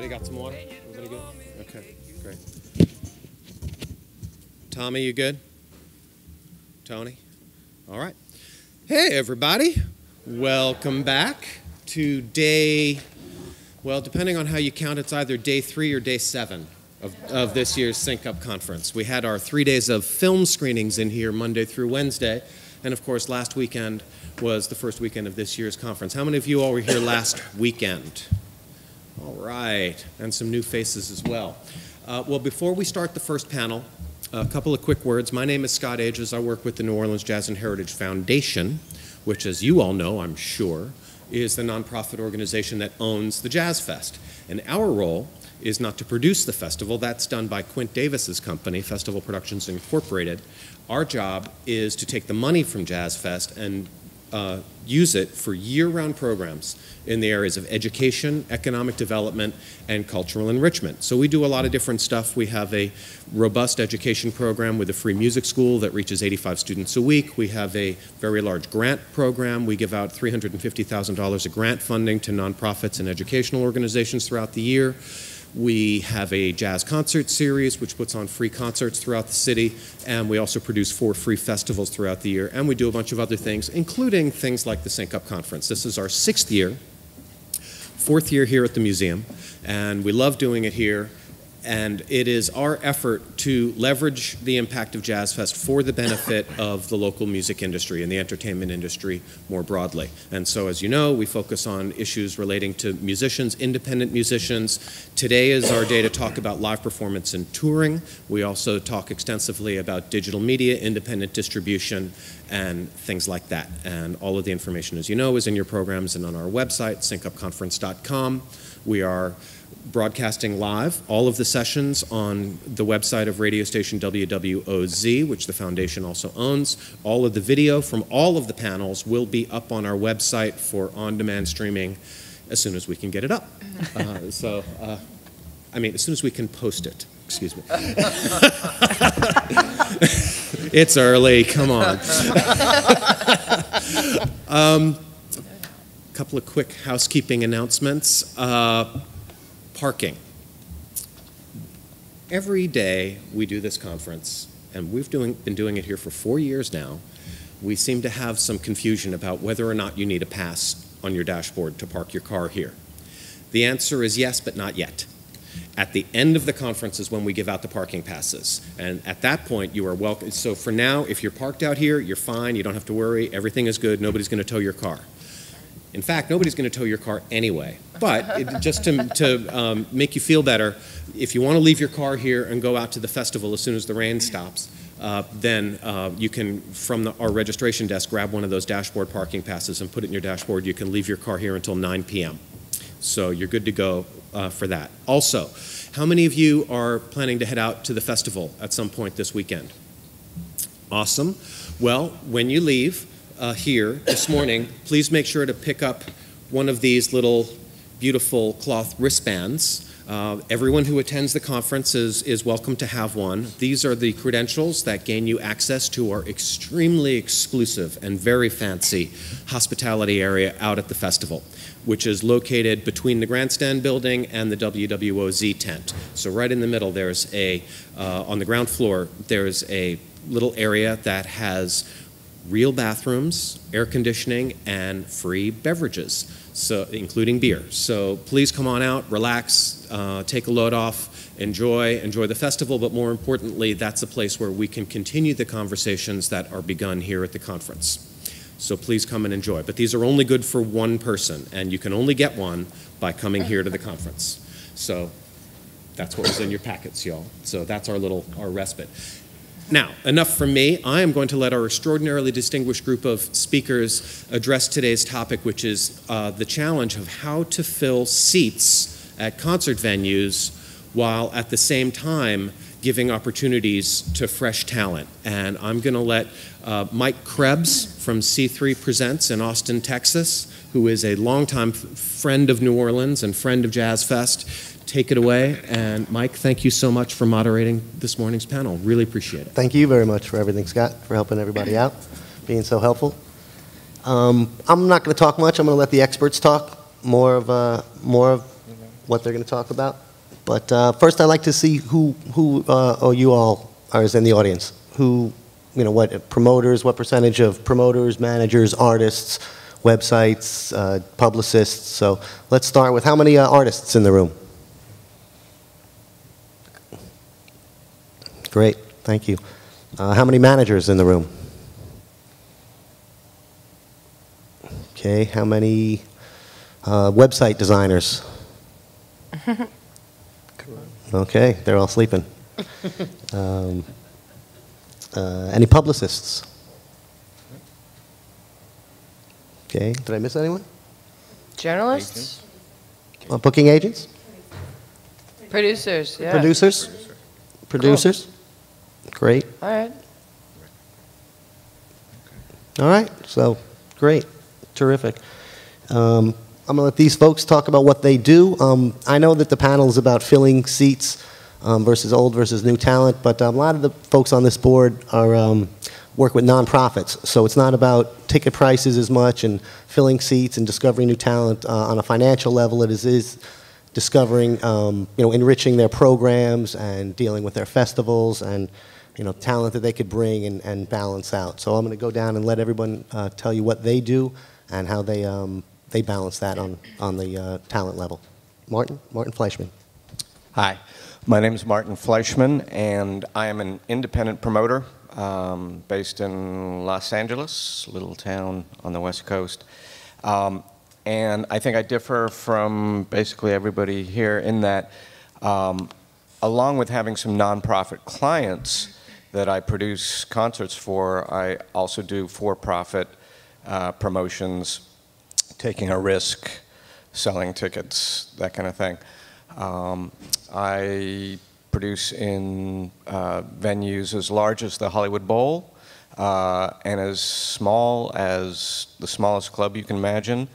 Everybody got some water? Everybody good? Okay, great. Tommy, you good? Tony? All right. Hey, everybody. Welcome back to day, well, depending on how you count, it's either day 3 or day 7 of this year's Sync Up Conference. We had our 3 days of film screenings in here Monday through Wednesday. And of course, last weekend was the first weekend of this year's conference. How many of you all were here last weekend? All right, and some new faces as well. Well, before we start the first panel, a couple of quick words. My name is Scott Ages. I work with the New Orleans Jazz and Heritage Foundation, which, as you all know, I'm sure, is the nonprofit organization that owns the Jazz Fest. And our role is not to produce the festival. That's done by Quint Davis's company, Festival Productions Incorporated. Our job is to take the money from Jazz Fest and use it for year-round programs in the areas of education, economic development, and cultural enrichment. So we do a lot of different stuff. We have a robust education program with a free music school that reaches 85 students a week. We have a very large grant program. We give out $350,000 of grant funding to nonprofits and educational organizations throughout the year. We have a jazz concert series, which puts on free concerts throughout the city, and we also produce 4 free festivals throughout the year, and we do a bunch of other things, including things like the Sync Up Conference. This is our 6th year, 4th year here at the museum, and we love doing it here, and it is our effort to leverage the impact of Jazz Fest for the benefit of the local music industry and the entertainment industry more broadly. And so, as you know, we focus on issues relating to musicians, independent musicians. Today is our day to talk about live performance and touring. We also talk extensively about digital media, independent distribution, and things like that. And all of the information, as you know, is in your programs and on our website, syncupconference.com. We are broadcasting live all of the sessions on the website of radio station WWOZ, which the foundation also owns. All of the video from all of the panels will be up on our website for on-demand streaming as soon as we can get it up. I mean, as soon as we can post it. Excuse me. It's early, come on. Couple of quick housekeeping announcements. Parking. Every day we do this conference, and we've been doing it here for 4 years now, we seem to have some confusion about whether or not you need a pass on your dashboard to park your car here. The answer is yes, but not yet. At the end of the conference is when we give out the parking passes, and at that point you are welcome. So for now, if you're parked out here, you're fine, you don't have to worry, everything is good, nobody's going to tow your car. In fact, nobody's going to tow your car anyway. But just to make you feel better, if you want to leave your car here and go out to the festival as soon as the rain stops, then you can, from our registration desk, grab one of those dashboard parking passes and put it in your dashboard. You can leave your car here until 9 p.m. So you're good to go for that. Also, how many of you are planning to head out to the festival at some point this weekend? Awesome. Well, when you leave here this morning, please make sure to pick up one of these little beautiful cloth wristbands. Everyone who attends the conference is welcome to have one. These are the credentials that gain you access to our extremely exclusive and very fancy hospitality area out at the festival, which is located between the Grandstand building and the WWOZ tent. So right in the middle, there's on the ground floor, there's a little area that has real bathrooms, air conditioning, and free beverages, so including beer. So please come on out, relax, take a load off, enjoy the festival, but more importantly, that's a place where we can continue the conversations that are begun here at the conference. So please come and enjoy. But these are only good for one person, and you can only get one by coming here to the conference. So that's what was in your packets, y'all. So that's our respite. Now, enough from me. I am going to let our extraordinarily distinguished group of speakers address today's topic, which is the challenge of how to fill seats at concert venues while at the same time giving opportunities to fresh talent. And I'm going to let Mike Krebs from C3 Presents in Austin, Texas, who is a longtime friend of New Orleans and friend of Jazz Fest, take it away. And Mike, thank you so much for moderating this morning's panel. Really appreciate it. Thank you very much for everything, Scott, for helping everybody out, being so helpful. I'm not going to talk much. I'm going to let the experts talk. More of what they're going to talk about. But first, I'd like to see who you all are in the audience. Who, what promoters, what percentage of promoters, managers, artists, websites, publicists. So let's start with how many artists in the room? Great, thank you. How many managers in the room? Okay, how many website designers? Okay, they're all sleeping. Any publicists? Okay, did I miss anyone? Journalists? Booking agents? Producers, yeah. Producers? Producers? Great. All right. All right, so great, terrific. I'm going to let these folks talk about what they do. I know that the panel is about filling seats versus old versus new talent, but a lot of the folks on this board are work with nonprofits, so it's not about ticket prices as much and filling seats and discovering new talent on a financial level. It is discovering, enriching their programs and dealing with their festivals and talent that they could bring and balance out. So I'm going to go down and let everyone tell you what they do and how they balance that on the talent level. Martin Fleischmann. Hi, my name is Martin Fleischmann, and I am an independent promoter based in Los Angeles, a little town on the West Coast. And I think I differ from basically everybody here in that, along with having some nonprofit clients that I produce concerts for, I also do for-profit promotions, taking a risk, selling tickets, that kind of thing. I produce in venues as large as the Hollywood Bowl and as small as the smallest club you can imagine.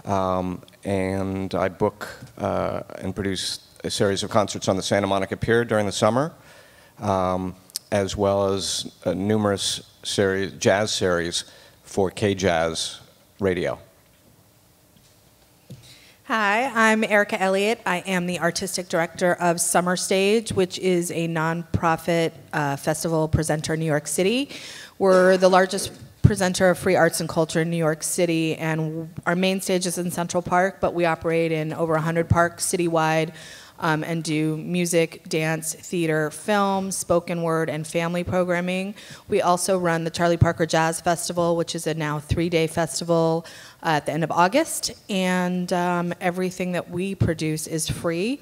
And I book and produce a series of concerts on the Santa Monica Pier during the summer, as well as numerous jazz series for K-Jazz Radio. Hi, I'm Erika Elliott. I am the artistic director of Summerstage, which is a nonprofit festival presenter in New York City. We're the largest presenter of free arts and culture in New York City, and our main stage is in Central Park, but we operate in over 100 parks citywide and do music, dance, theater, film, spoken word, and family programming. We also run the Charlie Parker Jazz Festival, which is a now 3-day festival at the end of August, and everything that we produce is free.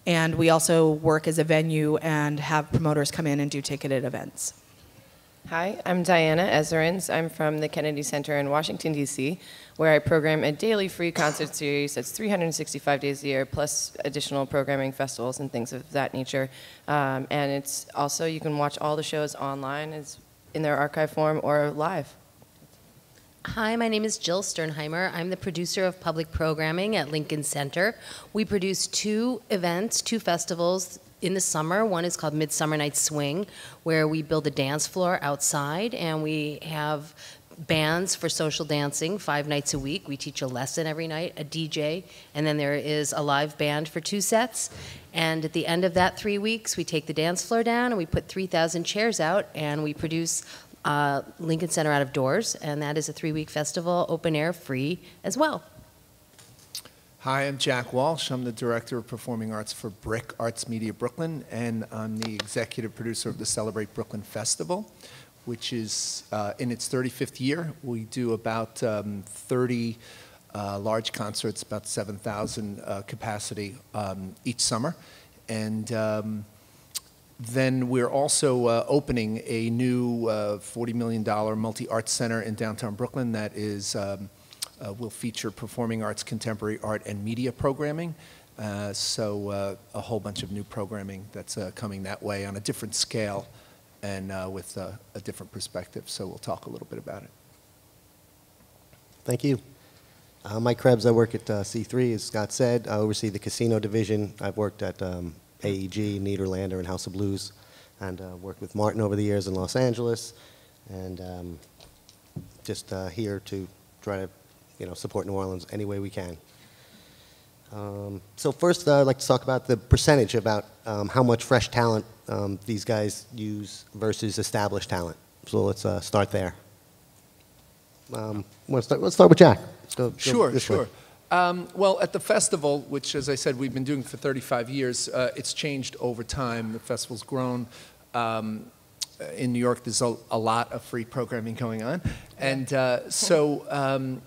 And we also work as a venue and have promoters come in and do ticketed events. Hi, I'm Diana Ezerins. I'm from the Kennedy Center in Washington, D.C., where I program a daily free concert series that's 365 days a year, plus additional programming, festivals, and things of that nature. And it's also, you can watch all the shows online in their archive form or live. Hi, my name is Jill Sternheimer. I'm the producer of public programming at Lincoln Center. We produce 2 events, 2 festivals in the summer. One is called Midsummer Night's Swing, where we build a dance floor outside, and we have bands for social dancing 5 nights a week. We teach a lesson every night, a DJ, and then there is a live band for 2 sets. And at the end of that 3 weeks, we take the dance floor down and we put 3,000 chairs out, and we produce Lincoln Center Out of Doors, and that is a 3-week festival, open air, free as well. Hi, I'm Jack Walsh. I'm the Director of Performing Arts for BRIC Arts Media Brooklyn, and I'm the Executive Producer of the Celebrate Brooklyn Festival, which is in its 35th year. We do about 30 large concerts, about 7,000 capacity each summer. And then we're also opening a new $40 million multi-art center in downtown Brooklyn that is will feature performing arts, contemporary art, and media programming. So a whole bunch of new programming that's coming that way on a different scale and with a different perspective. So we'll talk a little bit about it. Thank you. Mike Krebs, I work at C3, as Scott said. I oversee the casino division. I've worked at AEG, Nederlander, and House of Blues, and worked with Martin over the years in Los Angeles, and just here to try to support New Orleans any way we can. So first, I'd like to talk about the percentage, about how much fresh talent these guys use versus established talent. So let's start there. Let's start with Jack. Sure, this way. sure. Well, at the festival, which, as I said, we've been doing for 35 years, it's changed over time. The festival's grown. In New York, there's a lot of free programming going on. And so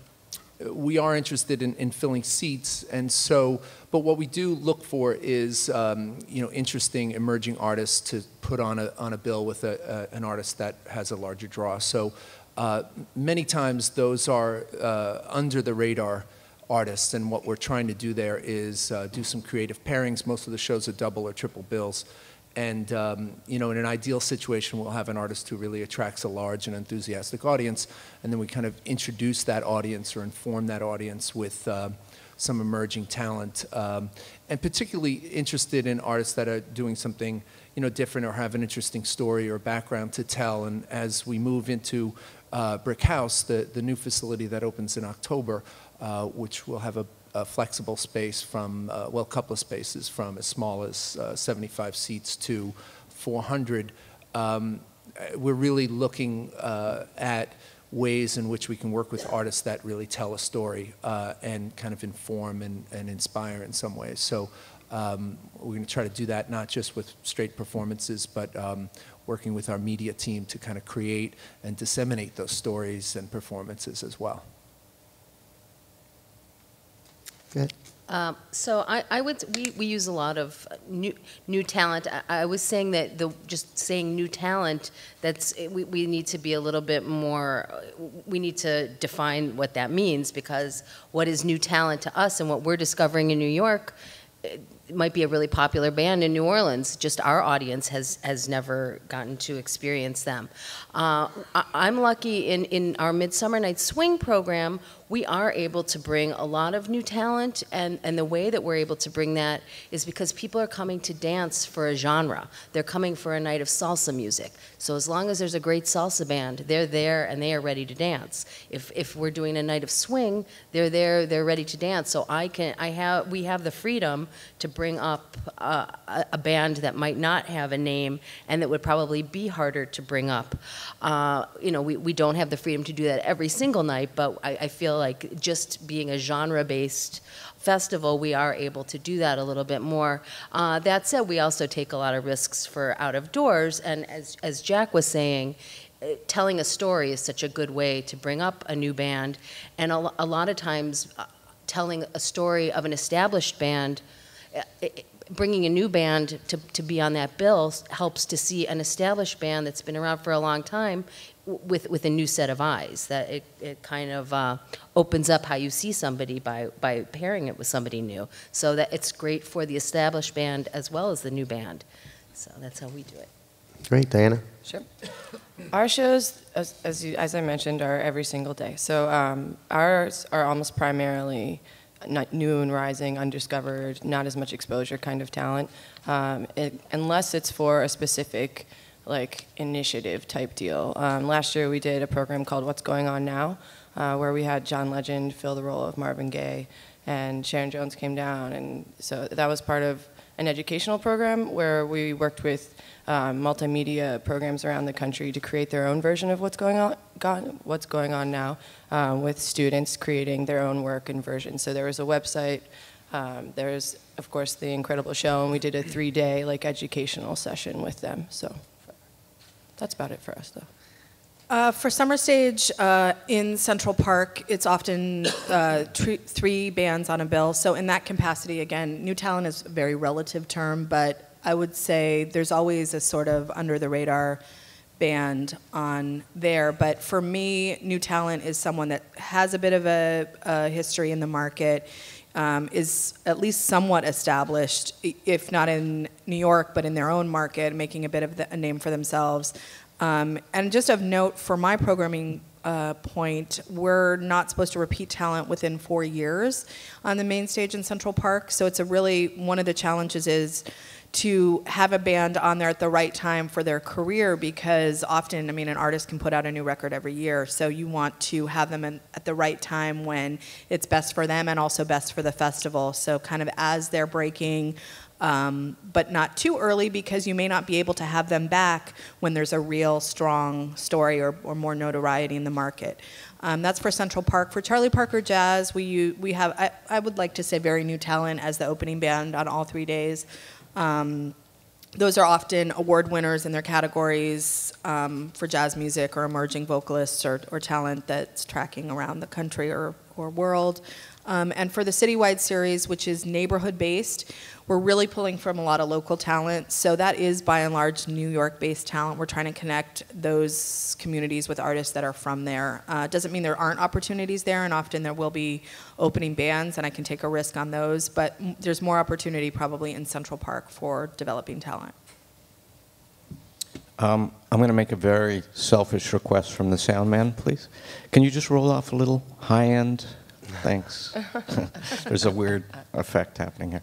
we are interested in filling seats. And so, but what we do look for is, interesting emerging artists to put on a bill with an artist that has a larger draw. So many times those are under the radar artists, and what we're trying to do there is do some creative pairings. Most of the shows are double or triple bills. And, in an ideal situation, we'll have an artist who really attracts a large and enthusiastic audience, and then we kind of introduce that audience or inform that audience with some emerging talent, and particularly interested in artists that are doing something, different or have an interesting story or background to tell. And as we move into Brick House, the new facility that opens in October, which will have a flexible space from, a couple of spaces from as small as 75 seats to 400. We're really looking at ways in which we can work with artists that really tell a story and kind of inform and inspire in some ways. So we're going to try to do that not just with straight performances, but working with our media team to kind of create and disseminate those stories and performances as well. Good. So we use a lot of new talent. I was saying that just saying new talent, we need to be a little bit more, we need to define what that means, because what is new talent to us and what we're discovering in New York, it might be a really popular band in New Orleans, just our audience has never gotten to experience them. I'm lucky in our Midsummer Night's Swing program, we are able to bring a lot of new talent, and the way that we're able to bring that is because people are coming to dance for a genre. They're coming for a night of salsa music. So as long as there's a great salsa band, they're there and they are ready to dance. If we're doing a night of swing, they're there, they're ready to dance. So we have the freedom to bring up a band that might not have a name and that would probably be harder to bring up. We don't have the freedom to do that every single night, but I feel like just being a genre-based festival, we are able to do that a little bit more. That said, we also take a lot of risks for out of doors, and as Jack was saying, telling a story is such a good way to bring up a new band, and a lot of times telling a story of an established band, bringing a new band to be on that bill helps to see an established band that's been around for a long time with a new set of eyes. That it kind of opens up how you see somebody by pairing it with somebody new. So that it's great for the established band as well as the new band. So that's how we do it. Great, Diana. Sure. Our shows, as I mentioned, are every single day. So ours are almost primarily new and rising, undiscovered, not as much exposure kind of talent, unless it's for a specific initiative type deal. Last year we did a program called What's Going On Now, where we had John Legend fill the role of Marvin Gaye, and Sharon Jones came down, and so that was part of an educational program where we worked with multimedia programs around the country to create their own version of what's going on now, with students creating their own work and version. So there was a website, there's of course the incredible show, and we did a 3-day educational session with them. So that's about it for us though. For Summerstage in Central Park, it's often 3 bands on a bill. So in that capacity, again, new talent is a very relative term, but I would say there's always a sort of under-the-radar band on there. But for me, new talent is someone that has a bit of a history in the market, is at least somewhat established, if not in New York, but in their own market, making a bit of a name for themselves. And just of note, for my programming point, we're not supposed to repeat talent within 4 years on the main stage in Central Park. So it's one of the challenges is to have a band on there at the right time for their career, because often, I mean, an artist can put out a new record every year, so you want to have them at the right time when it's best for them and also best for the festival. So kind of as they're breaking, but not too early, because you may not be able to have them back when there's a real strong story or more notoriety in the market. That's for Central Park. For Charlie Parker Jazz, we have, I would like to say, very new talent as the opening band on all 3 days. Those are often award winners in their categories for jazz music, or emerging vocalists, or talent that's tracking around the country or world. And for the citywide series, which is neighborhood-based, we're really pulling from a lot of local talent. So that is, by and large, New York-based talent. We're trying to connect those communities with artists that are from there. Doesn't mean there aren't opportunities there, and often there will be opening bands, and I can take a risk on those. But there's more opportunity probably in Central Park for developing talent. I'm going to make a very selfish request from the sound man, please. Can you just roll off a little high-end? Thanks. There's a weird effect happening here.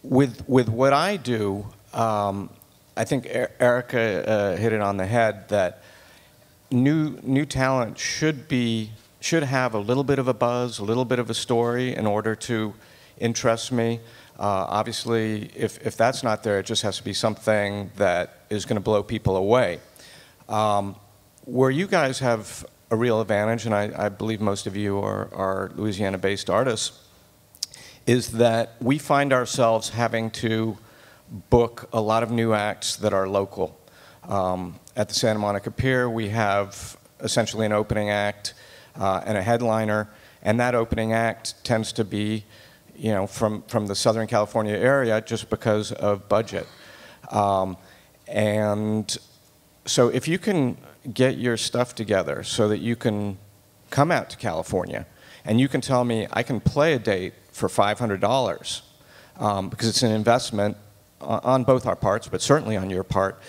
With what I do, I think Erika hit it on the head, that new talent should have a little bit of a buzz, a little bit of a story in order to interest me. Obviously, if that's not there, it just has to be something that is going to blow people away. Where you guys have a real advantage, and I believe most of you are Louisiana-based artists, is that we find ourselves having to book a lot of new acts that are local. At the Santa Monica Pier, we have essentially an opening act and a headliner, and that opening act tends to be, you know, from the Southern California area, just because of budget. And so if you can get your stuff together so that you can come out to California and you can tell me I can play a date for $500, because it's an investment on both our parts, but certainly on your part,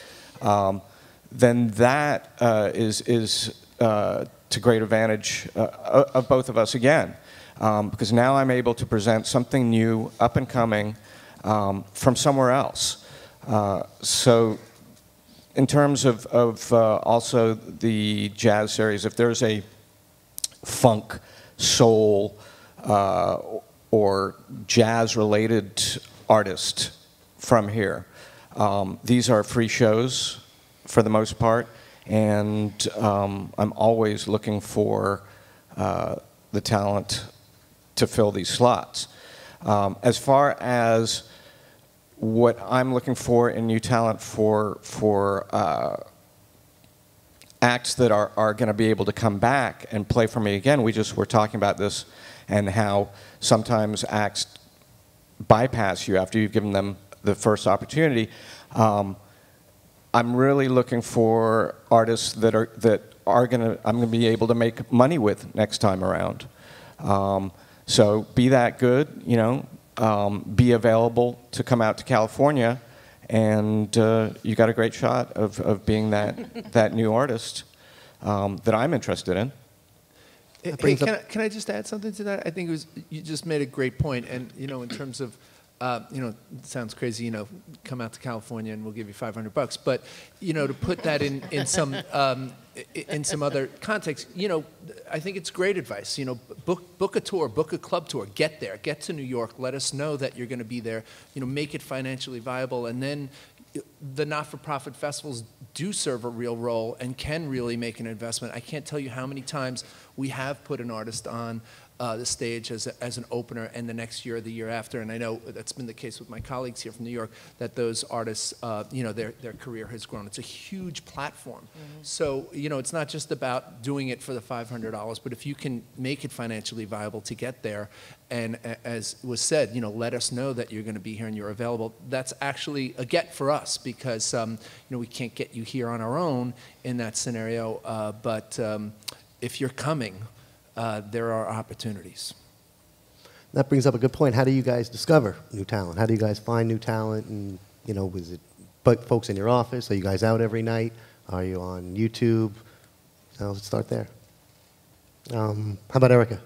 then that is to great advantage of both of us again. Because now I'm able to present something new, up and coming, from somewhere else. So in terms of also the jazz series, if there's a funk, soul, or jazz-related artist from here, these are free shows for the most part, and I'm always looking for the talent to fill these slots. As far as what I'm looking for in new talent for acts that are going to be able to come back and play for me again, we just were talking about this, and how sometimes acts bypass you after you've given them the first opportunity. I'm really looking for artists that I'm going to be able to make money with next time around. So be that good, you know, be available to come out to California, and you got a great shot of being that new artist that I'm interested in. Hey, can I just add something to that? I think you just made a great point, and you know, in terms of, you know, it sounds crazy, you know, come out to California and we'll give you $500, but you know, to put that in some other context, you know, I think it's great advice. You know, book a tour, book a club tour, get there, get to New York, let us know that you're going to be there. You know, make it financially viable, and then the not-for-profit festivals do serve a real role and can really make an investment. I can't tell you how many times we have put an artist on the stage as an opener, and the next year or the year after, and I know that's been the case with my colleagues here from New York, that those artists, you know, their career has grown. It's a huge platform. Mm-hmm. So, you know, it's not just about doing it for the $500, but if you can make it financially viable to get there, and as was said, you know, let us know that you're going to be here and you're available. That's actually a get for us, because, you know, we can't get you here on our own in that scenario, but if you're coming, there are opportunities. That brings up a good point. How do you guys discover new talent? How do you guys find new talent? And, you know, is it folks in your office? Are you guys out every night? Are you on YouTube? So let's start there. How about Erika?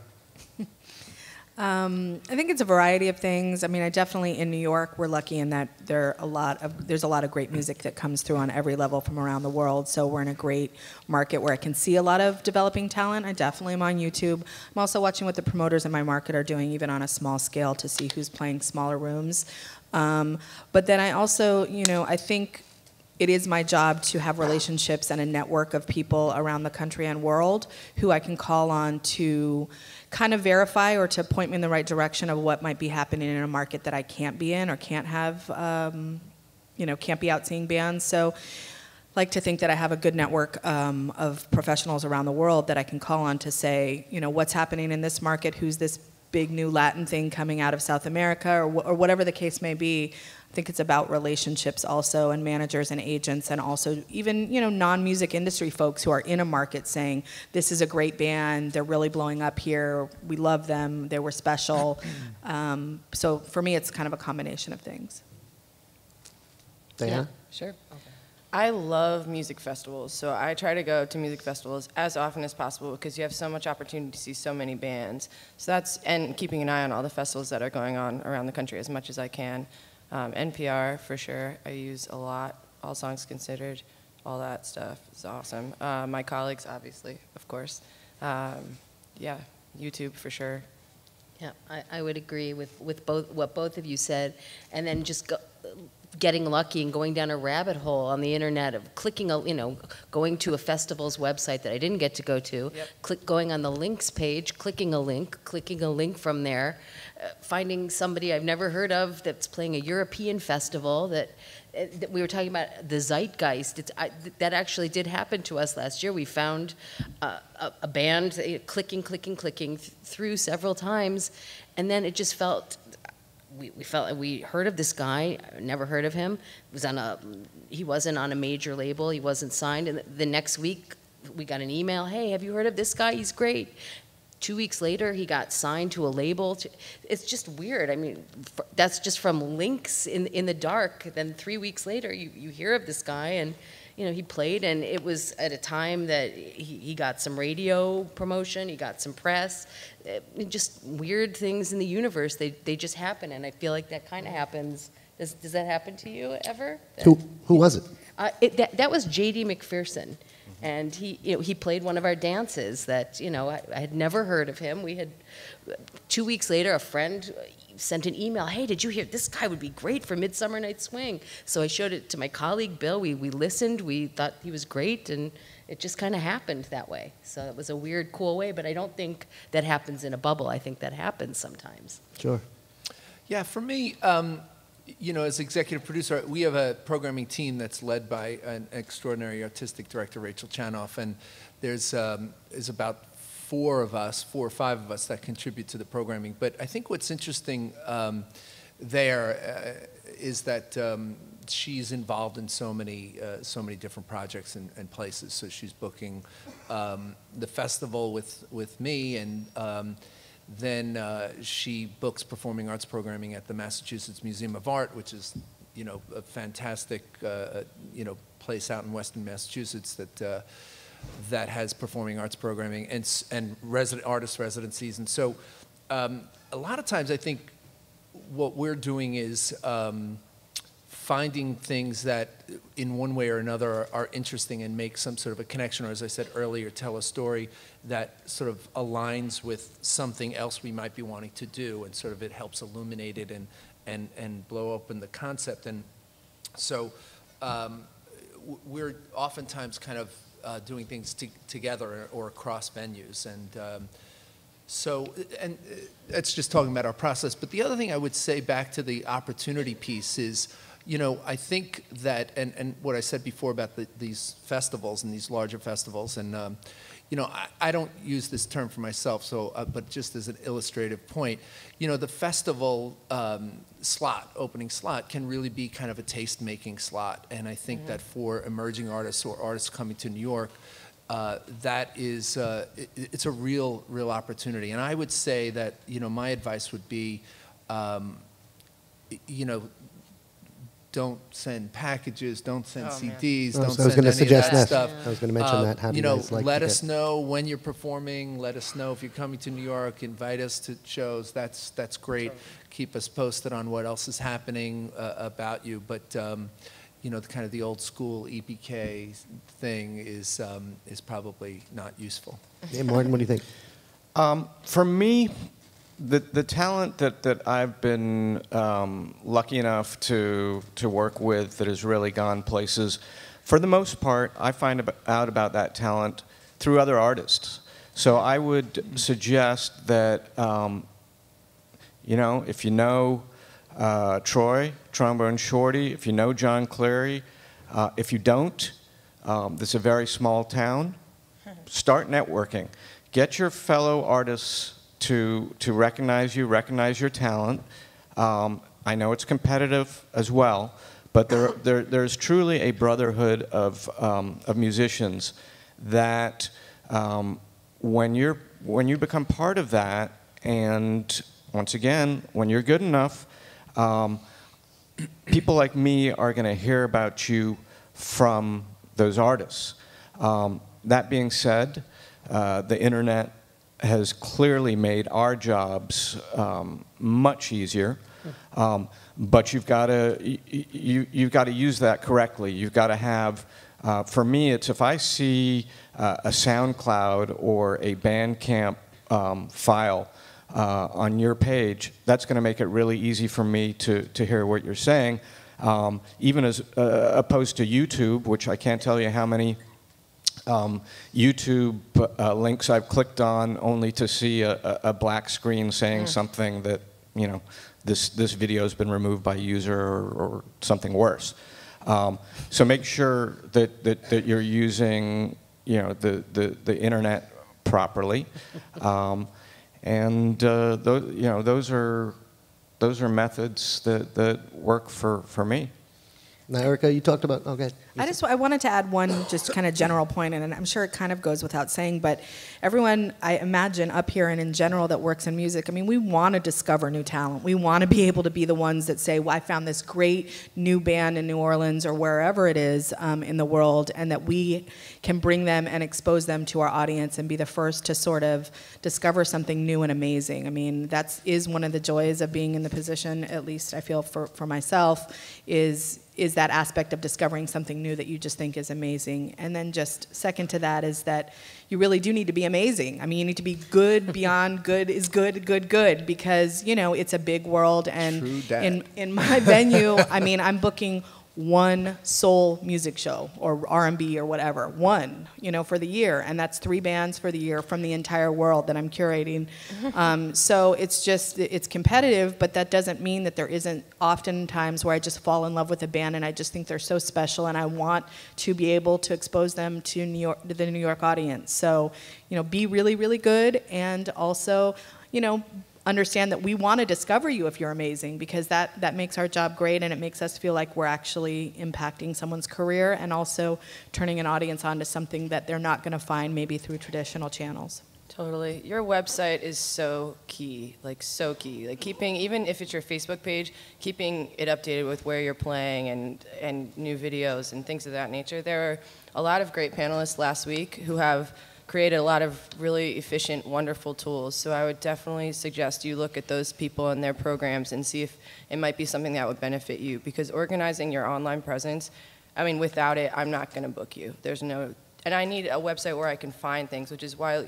I think it's a variety of things. I mean, I definitely, in New York, we're lucky in that there's a lot of great music that comes through on every level from around the world. So we're in a great market where I can see a lot of developing talent. I definitely am on YouTube. I'm also watching what the promoters in my market are doing, even on a small scale, to see who's playing smaller rooms. But then I also, I think it is my job to have relationships and a network of people around the country and world who I can call on to kind of verify or to point me in the right direction of what might be happening in a market that I can't be in or can't have, can't be out seeing bands. So I like to think that I have a good network of professionals around the world that I can call on to say, what's happening in this market, who's this big new Latin thing coming out of South America, or whatever the case may be. I think it's about relationships also, and managers and agents, and also even non-music industry folks who are in a market saying, this is a great band, they're really blowing up here, we love them, they were special. So for me, it's kind of a combination of things. Diana? Yeah, sure. I love music festivals, so I try to go to music festivals as often as possible because you have so much opportunity to see so many bands. So and keeping an eye on all the festivals that are going on around the country as much as I can. NPR, for sure, I use a lot. All Songs Considered, all that stuff is awesome. My colleagues, obviously, of course. Yeah, YouTube, for sure. Yeah, I would agree with what both of you said. And then just getting lucky and going down a rabbit hole on the internet of clicking, going to a festival's website that I didn't get to go to, going on the links page, clicking a link from there, finding somebody I've never heard of that's playing a European festival that we were talking about the zeitgeist. That actually did happen to us last year. We found a band, clicking through several times, and then it just felt. We heard of this guy, never heard of him. He wasn't on a major label, he wasn't signed, and the next week we got an email, hey, have you heard of this guy? He's great. 2 weeks later, he got signed to a label. It's just weird. I mean, that's just from links in the dark. Then 3 weeks later, you hear of this guy, and he played, and it was at a time that he got some radio promotion, he got some press, just weird things in the universe. They just happen, and I feel like that kind of happens. Does that happen to you ever? Who was it? That was J.D. McPherson, and he played one of our dances that I had never heard of him. We had 2 weeks later, a friend sent an email, hey, did you hear, this guy would be great for Midsummer Night's Swing. So I showed it to my colleague, Bill. We listened, we thought he was great, and it just kind of happened that way. So it was a weird, cool way, but I don't think that happens in a bubble. I think that happens sometimes. Sure. Yeah, for me, as executive producer, we have a programming team that's led by an extraordinary artistic director, Rachel Chanoff, and there's about 4 or 5 of us that contribute to the programming. But I think what's interesting there is that she's involved in so many different projects and places. So she's booking the festival with me, and then she books performing arts programming at the Massachusetts Museum of Art, which is a fantastic place out in Western Massachusetts that has performing arts programming and artist residencies. And so a lot of times I think what we're doing is finding things that in one way or another are interesting and make some sort of a connection, or as I said earlier, tell a story that sort of aligns with something else we might be wanting to do, and sort of it helps illuminate it and blow open the concept. And so we're oftentimes kind of doing things together or across venues, and and it's just talking about our process. But the other thing I would say back to the opportunity piece is, I think that, and what I said before about these festivals and these larger festivals, and I don't use this term for myself, so but just as an illustrative point, the festival opening slot can really be kind of a taste-making slot, and I think that for emerging artists or artists coming to New York, that is it's a real opportunity. And I would say that my advice would be, don't send packages, don't send Oh, man. CDs, Oh, don't so I was send going to any of suggest that that. stuff. I was going to mention that. How do you guys like let to us get- know when you're performing. Let us know if you're coming to New York. Invite us to shows. That's great. Keep us posted on what else is happening about you. But kind of the old school EPK thing is probably not useful. Yeah, Martin, what do you think? For me, the talent that I've been lucky enough to work with that has really gone places, for the most part, I find out about that talent through other artists. So I would suggest that, if you know Troy, Trombone Shorty, if you know John Cleary, if you don't, this is a very small town, start networking. Get your fellow artists to recognize you, recognize your talent. I know it's competitive as well, but there's truly a brotherhood of musicians that when you become part of that, and once again, when you're good enough, people like me are going to hear about you from those artists. That being said, the internet has clearly made our jobs much easier, but you've got to use that correctly. You've got to have. For me, it's if I see a SoundCloud or a Bandcamp file on your page, that's going to make it really easy for me to hear what you're saying. Even as opposed to YouTube, which I can't tell you how many YouTube links I've clicked on only to see a black screen saying something that, this video has been removed by a user or something worse. So make sure that you're using, the internet properly. And those are methods that work for me. Now, Erika, you talked about, okay. I wanted to add one just kind of general point, and I'm sure it kind of goes without saying, but everyone, I imagine, up here and in general that works in music, we want to discover new talent. We want to be able to be the ones that say, well, I found this great new band in New Orleans or wherever it is in the world, and that we can bring them and expose them to our audience and be the first to sort of discover something new and amazing. That is one of the joys of being in the position, at least I feel for myself, is that aspect of discovering something new that you just think is amazing. And then just second to that is that you really do need to be amazing. You need to be good beyond good is good, because, it's a big world. And in my venue, I'm booking one soul music show or R&B or whatever, one, for the year. And that's 3 bands for the year from the entire world that I'm curating. So it's competitive, but that doesn't mean that there isn't often times where I just fall in love with a band and I just think they're so special and I want to be able to expose them to the New York audience. So, be really, really good, and also, understand that we want to discover you if you're amazing, because that makes our job great, and it makes us feel like we're actually impacting someone's career and also turning an audience onto something that they're not going to find maybe through traditional channels. Totally. Your website is so key, so key. Keeping, even if it's your Facebook page, keeping it updated with where you're playing and new videos and things of that nature. There are a lot of great panelists last week who have created a lot of really efficient, wonderful tools. So I would definitely suggest you look at those people and their programs and see if it might be something that would benefit you. Because organizing your online presence, without it, I'm not going to book you. And I need a website where I can find things, which is why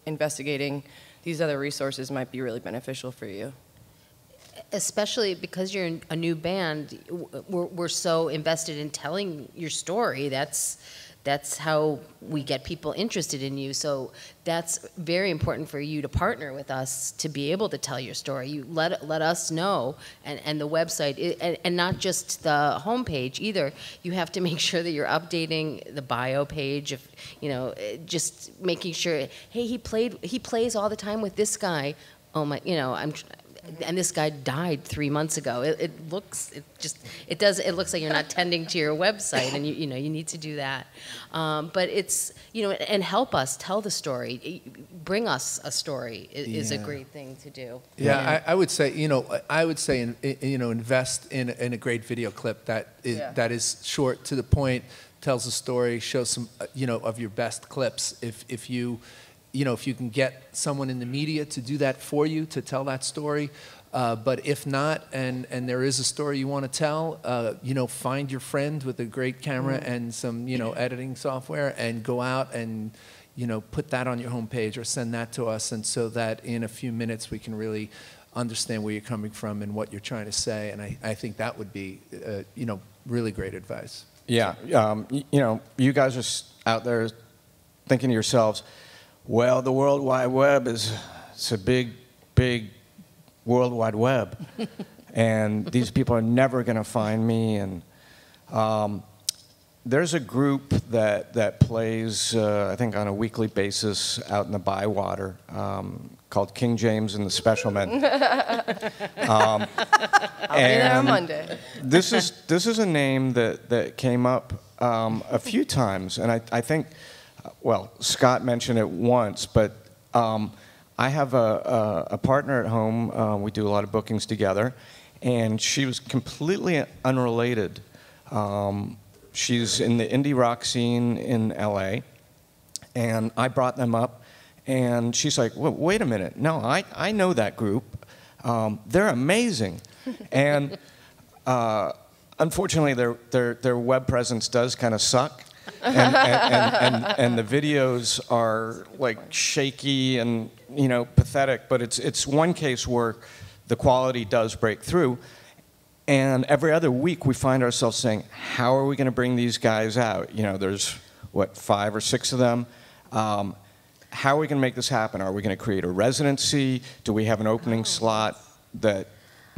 investigating these other resources might be really beneficial for you. Especially because you're a new band, we're so invested in telling your story. That's how we get people interested in you. So that's very important for you to partner with us to be able to tell your story. You let us know, and the website, and not just the homepage either. You have to make sure that you're updating the bio page. If just making sure, hey, he plays all the time with this guy. Oh my, and this guy died 3 months ago. It looks like you're not tending to your website, and you need to do that. But it's, and help us tell the story. Bring us a story is a great thing to do. Yeah, I would say, invest in a great video clip that is short, to the point, tells a story, shows some, of your best clips. If you can get someone in the media to do that for you, to tell that story. But if not, and there is a story you want to tell, find your friend with a great camera and some, editing software, and go out and, put that on your homepage or send that to us, and so that in a few minutes we can really understand where you're coming from and what you're trying to say. And I think that would be, really great advice. Yeah, you guys are out there thinking to yourselves, well, the World Wide Web it's a big, big World Wide Web, and these people are never going to find me. And there's a group that plays, I think, on a weekly basis out in the Bywater, called King James and the Specialmen. I'll be there on Monday. This is a name that came up a few times, and I think, well, Scott mentioned it once, but I have a partner at home. We do a lot of bookings together, and she was completely unrelated. She's in the indie rock scene in LA, and I brought them up, and she's like, well, wait a minute, no, I know that group. They're amazing. And unfortunately, their web presence does kind of suck. And the videos are like shaky and pathetic, but it's one case where the quality does break through. And every other week we find ourselves saying, how are we going to bring these guys out? There's what, 5 or 6 of them. How are we going to make this happen? Are we going to create a residency? Do we have an opening slot that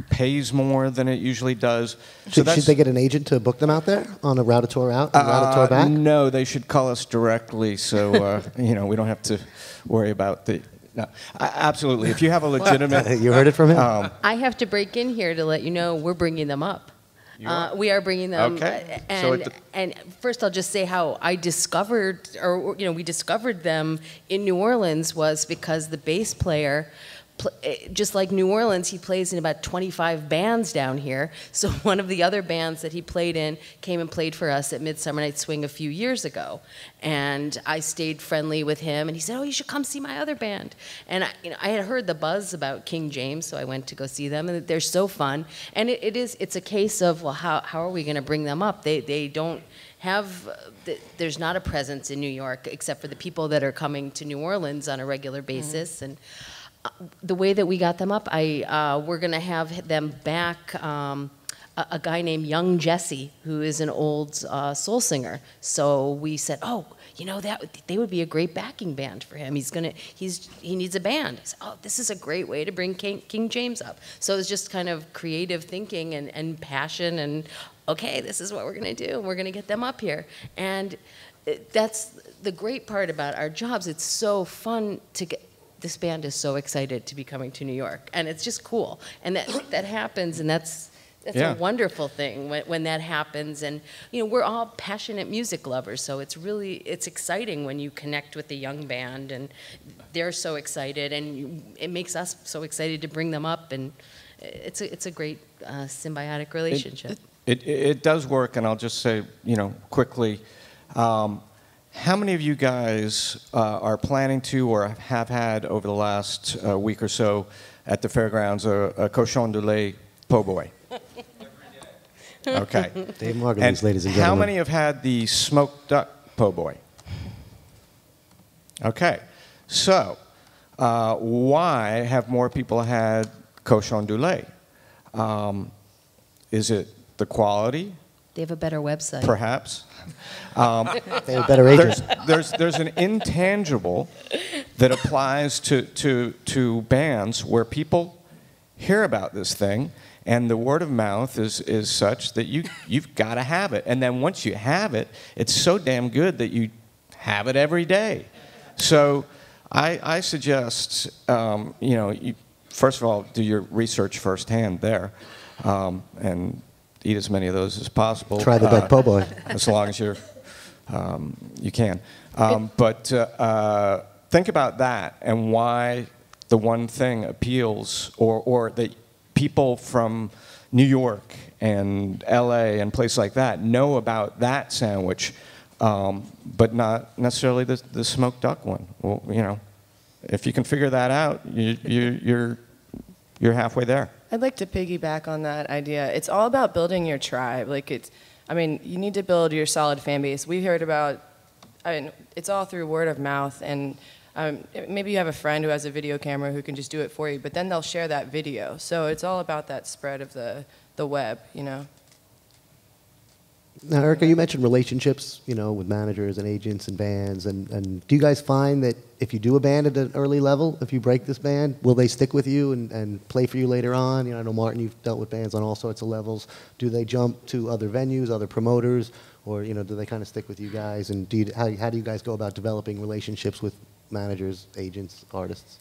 pays more than it usually does? Should they get an agent to book them out there on a route of tour out and route of tour back? No, they should call us directly, so we don't have to worry about the. No, absolutely. If you have a legitimate, you heard it from him. I have to break in here to let you know we're bringing them up. We are bringing them. Okay. And first, I'll just say how I discovered, we discovered them in New Orleans was because the bass player, just like New Orleans, he plays in about 25 bands down here. So one of the other bands that he played in came and played for us at Midsummer Night's Swing a few years ago. And I stayed friendly with him, and he said, oh, you should come see my other band. And I had heard the buzz about King James, so I went to go see them, and they're so fun. And it's a case of, well, how are we going to bring them up? They don't have, there's not a presence in New York except for the people that are coming to New Orleans on a regular basis. And the way that we got them up, we're going to have them back, a guy named Young Jesse, who is an old soul singer. So we said, oh, they would be a great backing band for him. He needs a band. I said, oh, this is a great way to bring King James up. So it was just kind of creative thinking and passion, and okay, this is what we're going to do. We're going to get them up here. And that's the great part about our jobs. It's so fun to get. This band is so excited to be coming to New York, and it's just cool. And that happens, and that's a wonderful thing when that happens. And we're all passionate music lovers, so it's exciting when you connect with the young band, and they're so excited, and it makes us so excited to bring them up, and it's a great symbiotic relationship. It does work, and I'll just say quickly. How many of you guys are planning to or have had over the last week or so at the fairgrounds a cochon de lait po' boy? Okay. Dave Margulies, ladies and gentlemen. How many have had the smoked duck po' boy? Okay. So, why have more people had cochon de lait? Is it the quality? They have a better website. Perhaps. They have a better agent. There's an intangible that applies to bands where people hear about this thing, and the word of mouth is such that you've got to have it. And then once you have it, it's so damn good that you have it every day. So I suggest, first of all, do your research firsthand there, and eat as many of those as possible. Try the duck po' boy. As long as you can. But think about that and why the one thing appeals, or that people from New York and LA and places like that know about that sandwich, but not necessarily the smoked duck one. Well, you know, if you can figure that out, you're halfway there. I'd like to piggyback on that idea. It's all about building your tribe. I mean, you need to build your solid fan base. We heard about, it's all through word of mouth, and maybe you have a friend who has a video camera who can just do it for you, but then they'll share that video. So it's all about that spread of the web, you know. Now, Erika, you mentioned relationships, you know, with managers and agents and bands, and do you guys find that if you do a band at an early level, if you break this band, will they stick with you and play for you later on? You know, I know, Martin, you've dealt with bands on all sorts of levels. Do they jump to other venues, other promoters, or, you know, do they kind of stick with you guys? And how do you guys go about developing relationships with managers, agents, artists?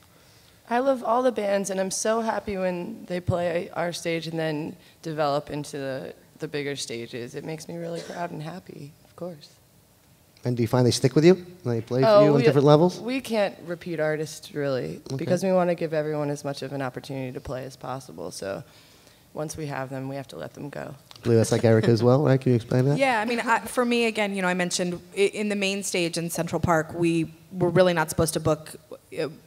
I love all the bands, and I'm so happy when they play our stage and then develop into the bigger stages. It makes me really proud and happy, of course. And do you find they stick with you? They play for you on different levels? We can't repeat artists, really, because we want to give everyone as much of an opportunity to play as possible. So once we have them, we have to let them go. I believe that's like Erika as well, right? Can you explain that? Yeah, I mean, for me, again, you know, I mentioned in the main stage in Central Park, we were really not supposed to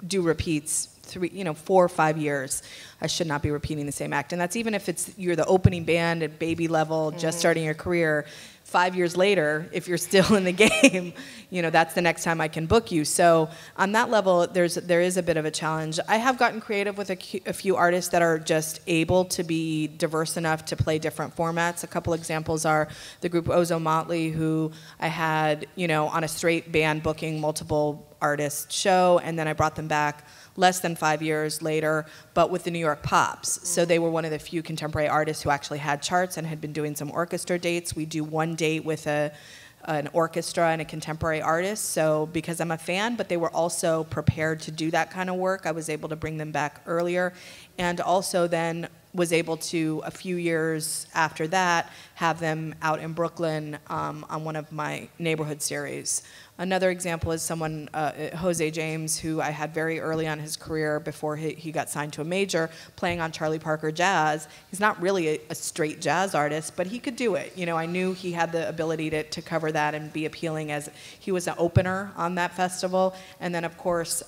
do repeats 4 or 5 years. I should not be repeating the same act. And that's even if you're the opening band at baby level, just starting your career. 5 years later, if you're still in the game, you know, that's the next time I can book you. So on that level, there is a bit of a challenge. I have gotten creative with a few artists that are just able to be diverse enough to play different formats. A couple examples are the group Ozo Motley, who I had, you know, on a straight band booking multiple artist show, and then I brought them back less than 5 years later, but with the New York Pops. So they were one of the few contemporary artists who actually had charts and had been doing some orchestra dates. We do one date with an orchestra and a contemporary artist. So because I'm a fan, but they were also prepared to do that kind of work, I was able to bring them back earlier. And also then was able to, a few years after that, have them out in Brooklyn on one of my neighborhood series. Another example is someone, Jose James, who I had very early on in his career before he got signed to a major, playing on Charlie Parker Jazz. He's not really a straight jazz artist, but he could do it. You know, I knew he had the ability to cover that and be appealing, as he was an opener on that festival. And then, of course,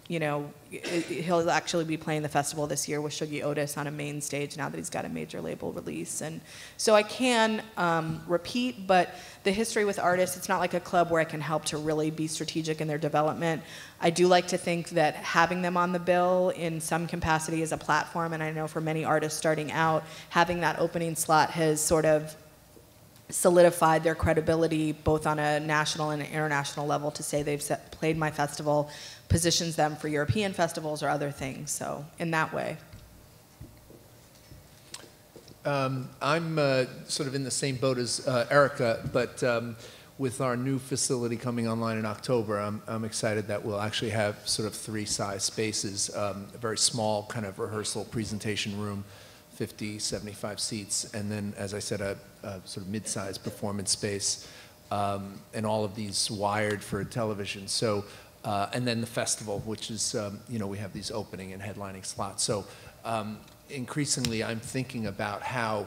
you know, he'll actually be playing the festival this year with Shuggie Otis on a main stage now that he's got a major label release. And so I can repeat, but the history with artists, it's not like a club where I can help to really be strategic in their development. I do like to think that having them on the bill in some capacity is a platform, and I know for many artists starting out, having that opening slot has sort of solidified their credibility both on a national and an international level to say they've played my festival, positions them for European festivals or other things. So in that way. I'm sort of in the same boat as Erika, but with our new facility coming online in October, I'm excited that we'll actually have sort of 3 size spaces, a very small kind of rehearsal presentation room, 50, 75 seats, and then, as I said, a sort of mid-sized performance space, and all of these wired for television. So, and then the festival, which is, you know, we have these opening and headlining slots. So increasingly, I'm thinking about how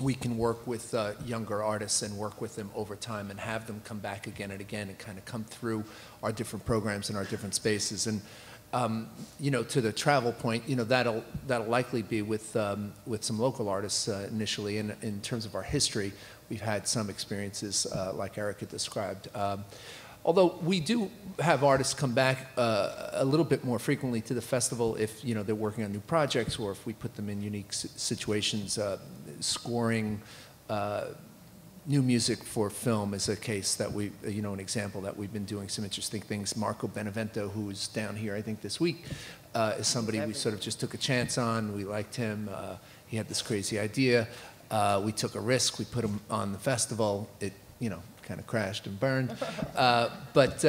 we can work with younger artists and work with them over time and have them come back again and again and kind of come through our different programs and our different spaces. And you know, to the travel point, you know, that'll likely be with some local artists initially. And in terms of our history, we've had some experiences like Erika described. Although we do have artists come back a little bit more frequently to the festival if, you know, they're working on new projects or if we put them in unique situations. Scoring new music for film is a case that we, you know, an example that we've been doing some interesting things. Marco Benevento, who is down here, I think, this week, is somebody we sort of just took a chance on. We liked him. He had this crazy idea. We took a risk. We put him on the festival. It, you know, kind of crashed and burned. But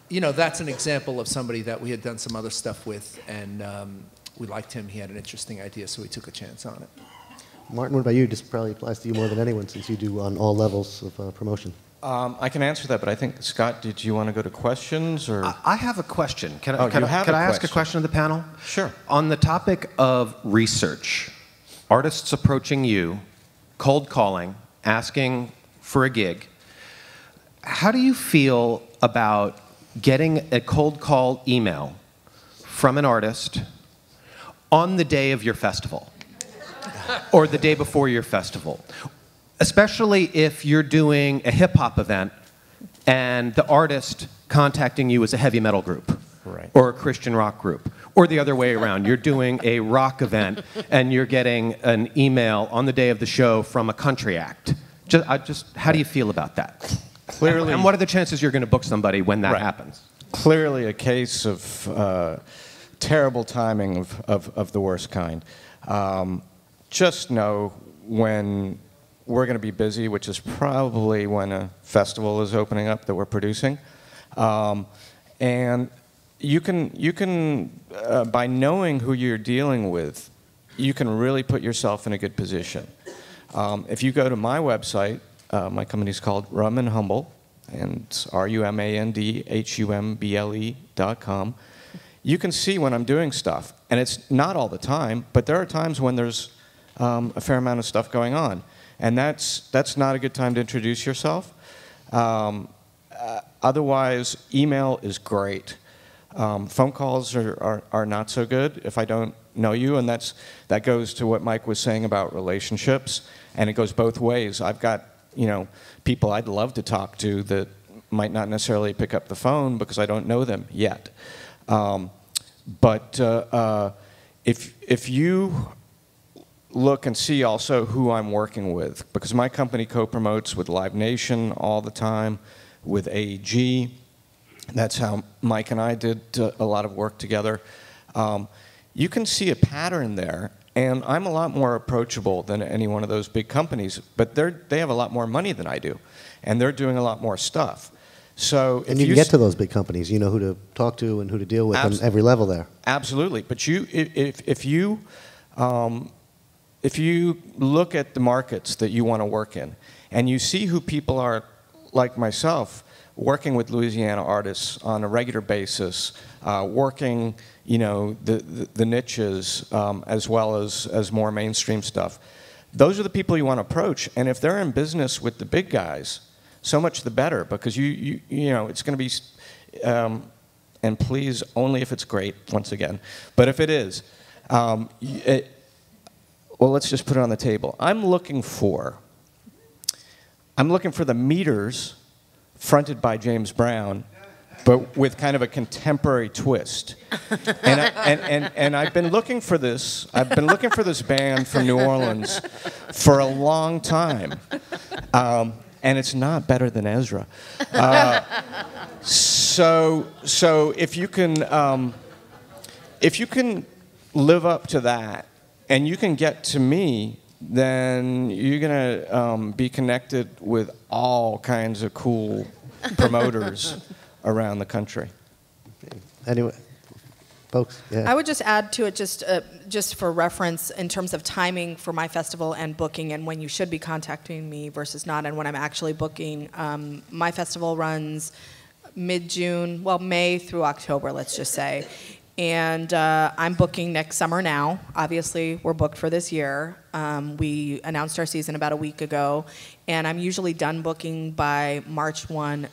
you know, that's an example of somebody that we had done some other stuff with, and we liked him. He had an interesting idea, so we took a chance on it. Martin, what about you? This probably applies to you more than anyone since you do on all levels of promotion. I can answer that, but I think, Scott, did you want to go to questions? Or? I have a question. Can Oh, you have a I ask a question? question of the panel? Sure. On the topic of research, artists approaching you, cold calling, asking for a gig, how do you feel about getting a cold call email from an artist on the day of your festival or the day before your festival? Especially if you're doing a hip-hop event and the artist contacting you is a heavy metal group, Right. or a Christian rock group, or the other way around. You're doing a rock event and you're getting an email on the day of the show from a country act. How do you feel about that? Clearly, And what are the chances you're going to book somebody when that Right. happens? Clearly a case of terrible timing of the worst kind. Just know when we're going to be busy, which is probably when a festival is opening up that we're producing. And you can by knowing who you're dealing with, you can really put yourself in a good position. If you go to my website, my company's called Rum and Humble, and it's RUMANDHUMBLE.com. You can see when I'm doing stuff, and it's not all the time, but there are times when there's a fair amount of stuff going on. And that's not a good time to introduce yourself. Otherwise, email is great. Phone calls are not so good if I don't know you, and that goes to what Mike was saying about relationships, and it goes both ways. I've got people I'd love to talk to that might not necessarily pick up the phone because I don't know them yet. But if you look and see also who I'm working with, because my company co-promotes with Live Nation all the time, with AEG. That's how Mike and I did a lot of work together. You can see a pattern there, and I'm a lot more approachable than any one of those big companies, but they have a lot more money than I do, and they're doing a lot more stuff. So And you can get to those big companies. You know who to talk to and who to deal with on every level there. Absolutely. But if you look at the markets that you want to work in, and you see who people are like myself, working with Louisiana artists on a regular basis, working the niches as well as more mainstream stuff, those are the people you want to approach. And if they're in business with the big guys, so much the better, because it's going to be, and please only if it's great, once again, but if it is, well, let's just put it on the table. I'm looking for the Meters fronted by James Brown, but with kind of a contemporary twist. And I've been looking for this. I've been looking for this band from New Orleans for a long time. And it's not better than Ezra. So if you can live up to that, and you can get to me, then you're going to be connected with all kinds of cool promoters around the country. Anyway, folks, yeah. I would just add to it, just for reference, in terms of timing for my festival and booking, and when you should be contacting me versus not, and when I'm actually booking. My festival runs mid-June, well, May through October, let's just say. And I'm booking next summer now. Obviously, we're booked for this year. We announced our season about a week ago, and I'm usually done booking by March 1,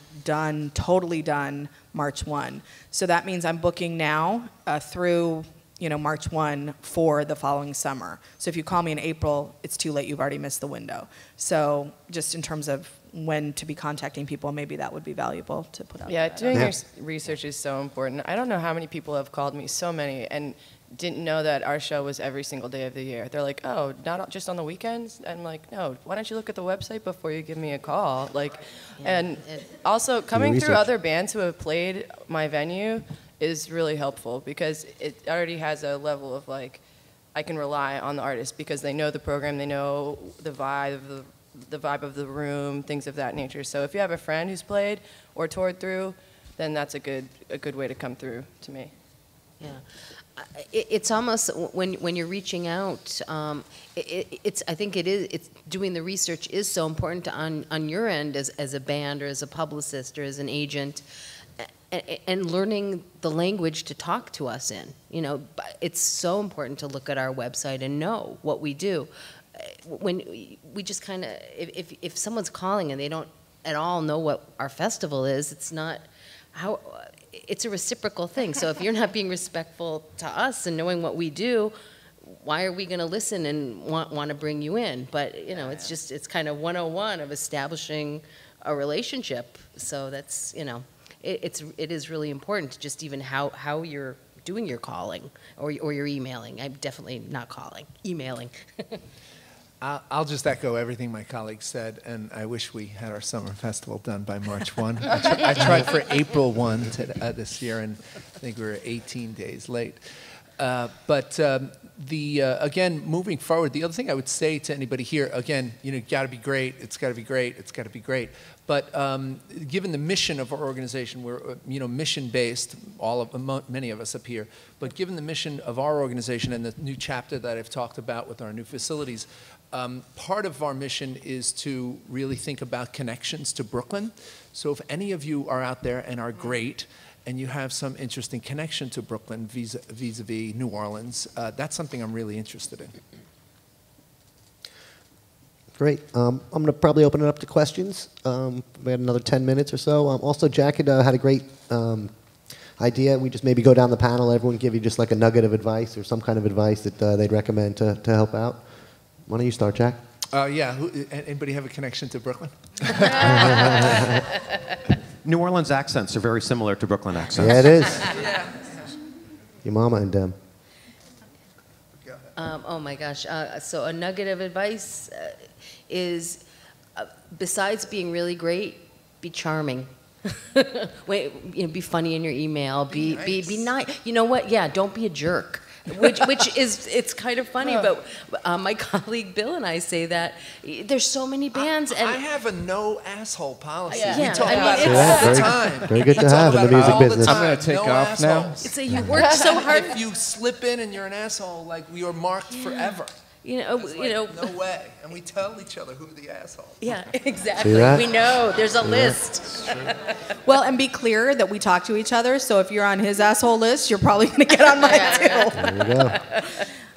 totally done March 1. So that means I'm booking now through March 1 for the following summer. So if you call me in April, it's too late. You've already missed the window. So just in terms of when to be contacting people, maybe that would be valuable to put out. Yeah, doing your research is so important. I don't know how many people have called me, so many, and didn't know that our show was every single day of the year. They're like, oh, not just on the weekends? And I'm like, no, why don't you look at the website before you give me a call? And also coming through other bands who have played my venue is really helpful, because it already has a level of I can rely on the artist because they know the program, they know the vibe of the room, things of that nature. So if you have a friend who's played or toured through, then that's a good way to come through to me. Yeah. It's almost when you're reaching out. I think it's doing the research is so important on your end as a band or as a publicist or as an agent, and learning the language to talk to us in. You know, it's so important to look at our website and know what we do. When we just kind of, if someone's calling and they don't at all know what our festival is, it's not how. It's a reciprocal thing. So if you're not being respectful to us and knowing what we do, why are we going to listen and want to bring you in? But, you know, it's kind of 101 of establishing a relationship. So that's, you know, it is really important, just even how you're doing your calling or you're emailing. I'm definitely not calling, emailing. I'll just echo everything my colleagues said, and I wish we had our summer festival done by March 1. I tried for April 1 this year, and I think we were 18 days late. Again, moving forward, the other thing I would say to anybody here, again, you know, got to be great, it's got to be great, it's got to be great. But given the mission of our organization, we're mission-based, many of us up here. But given the mission of our organization and the new chapter that I've talked about with our new facilities, part of our mission is to really think about connections to Brooklyn. So if any of you are out there and are great, and you have some interesting connection to Brooklyn vis-a-vis New Orleans, that's something I'm really interested in. Great. I'm going to probably open it up to questions. We had another 10 minutes or so. Also, Jack had a great idea. We just maybe go down the panel, everyone give you just like a nugget of advice or some kind of advice that they'd recommend to help out. Why don't you start, Jack? Yeah. Anybody have a connection to Brooklyn? New Orleans accents are very similar to Brooklyn accents. Yeah, it is. Yeah. Your mama and them. Oh my gosh. So a nugget of advice is, besides being really great, be charming. Wait, you know, be funny in your email. Be nice. You know what? Yeah, don't be a jerk. Which is, it's kind of funny, but my colleague Bill and I say that there's so many bands. And I have a no asshole policy. Yeah. We talk I mean, about it it's- all the time. Very good to have in the music business. I'm going to take off now. It's a, you work so hard. If you slip in and you're an asshole, like, you're marked forever. You know, It's you know. like, no way. And we tell each other who the asshole. Yeah, exactly. See that? We know. There's a list. Well, and be clear that we talk to each other. So if you're on his asshole list, you're probably going to get on mine too. There you go.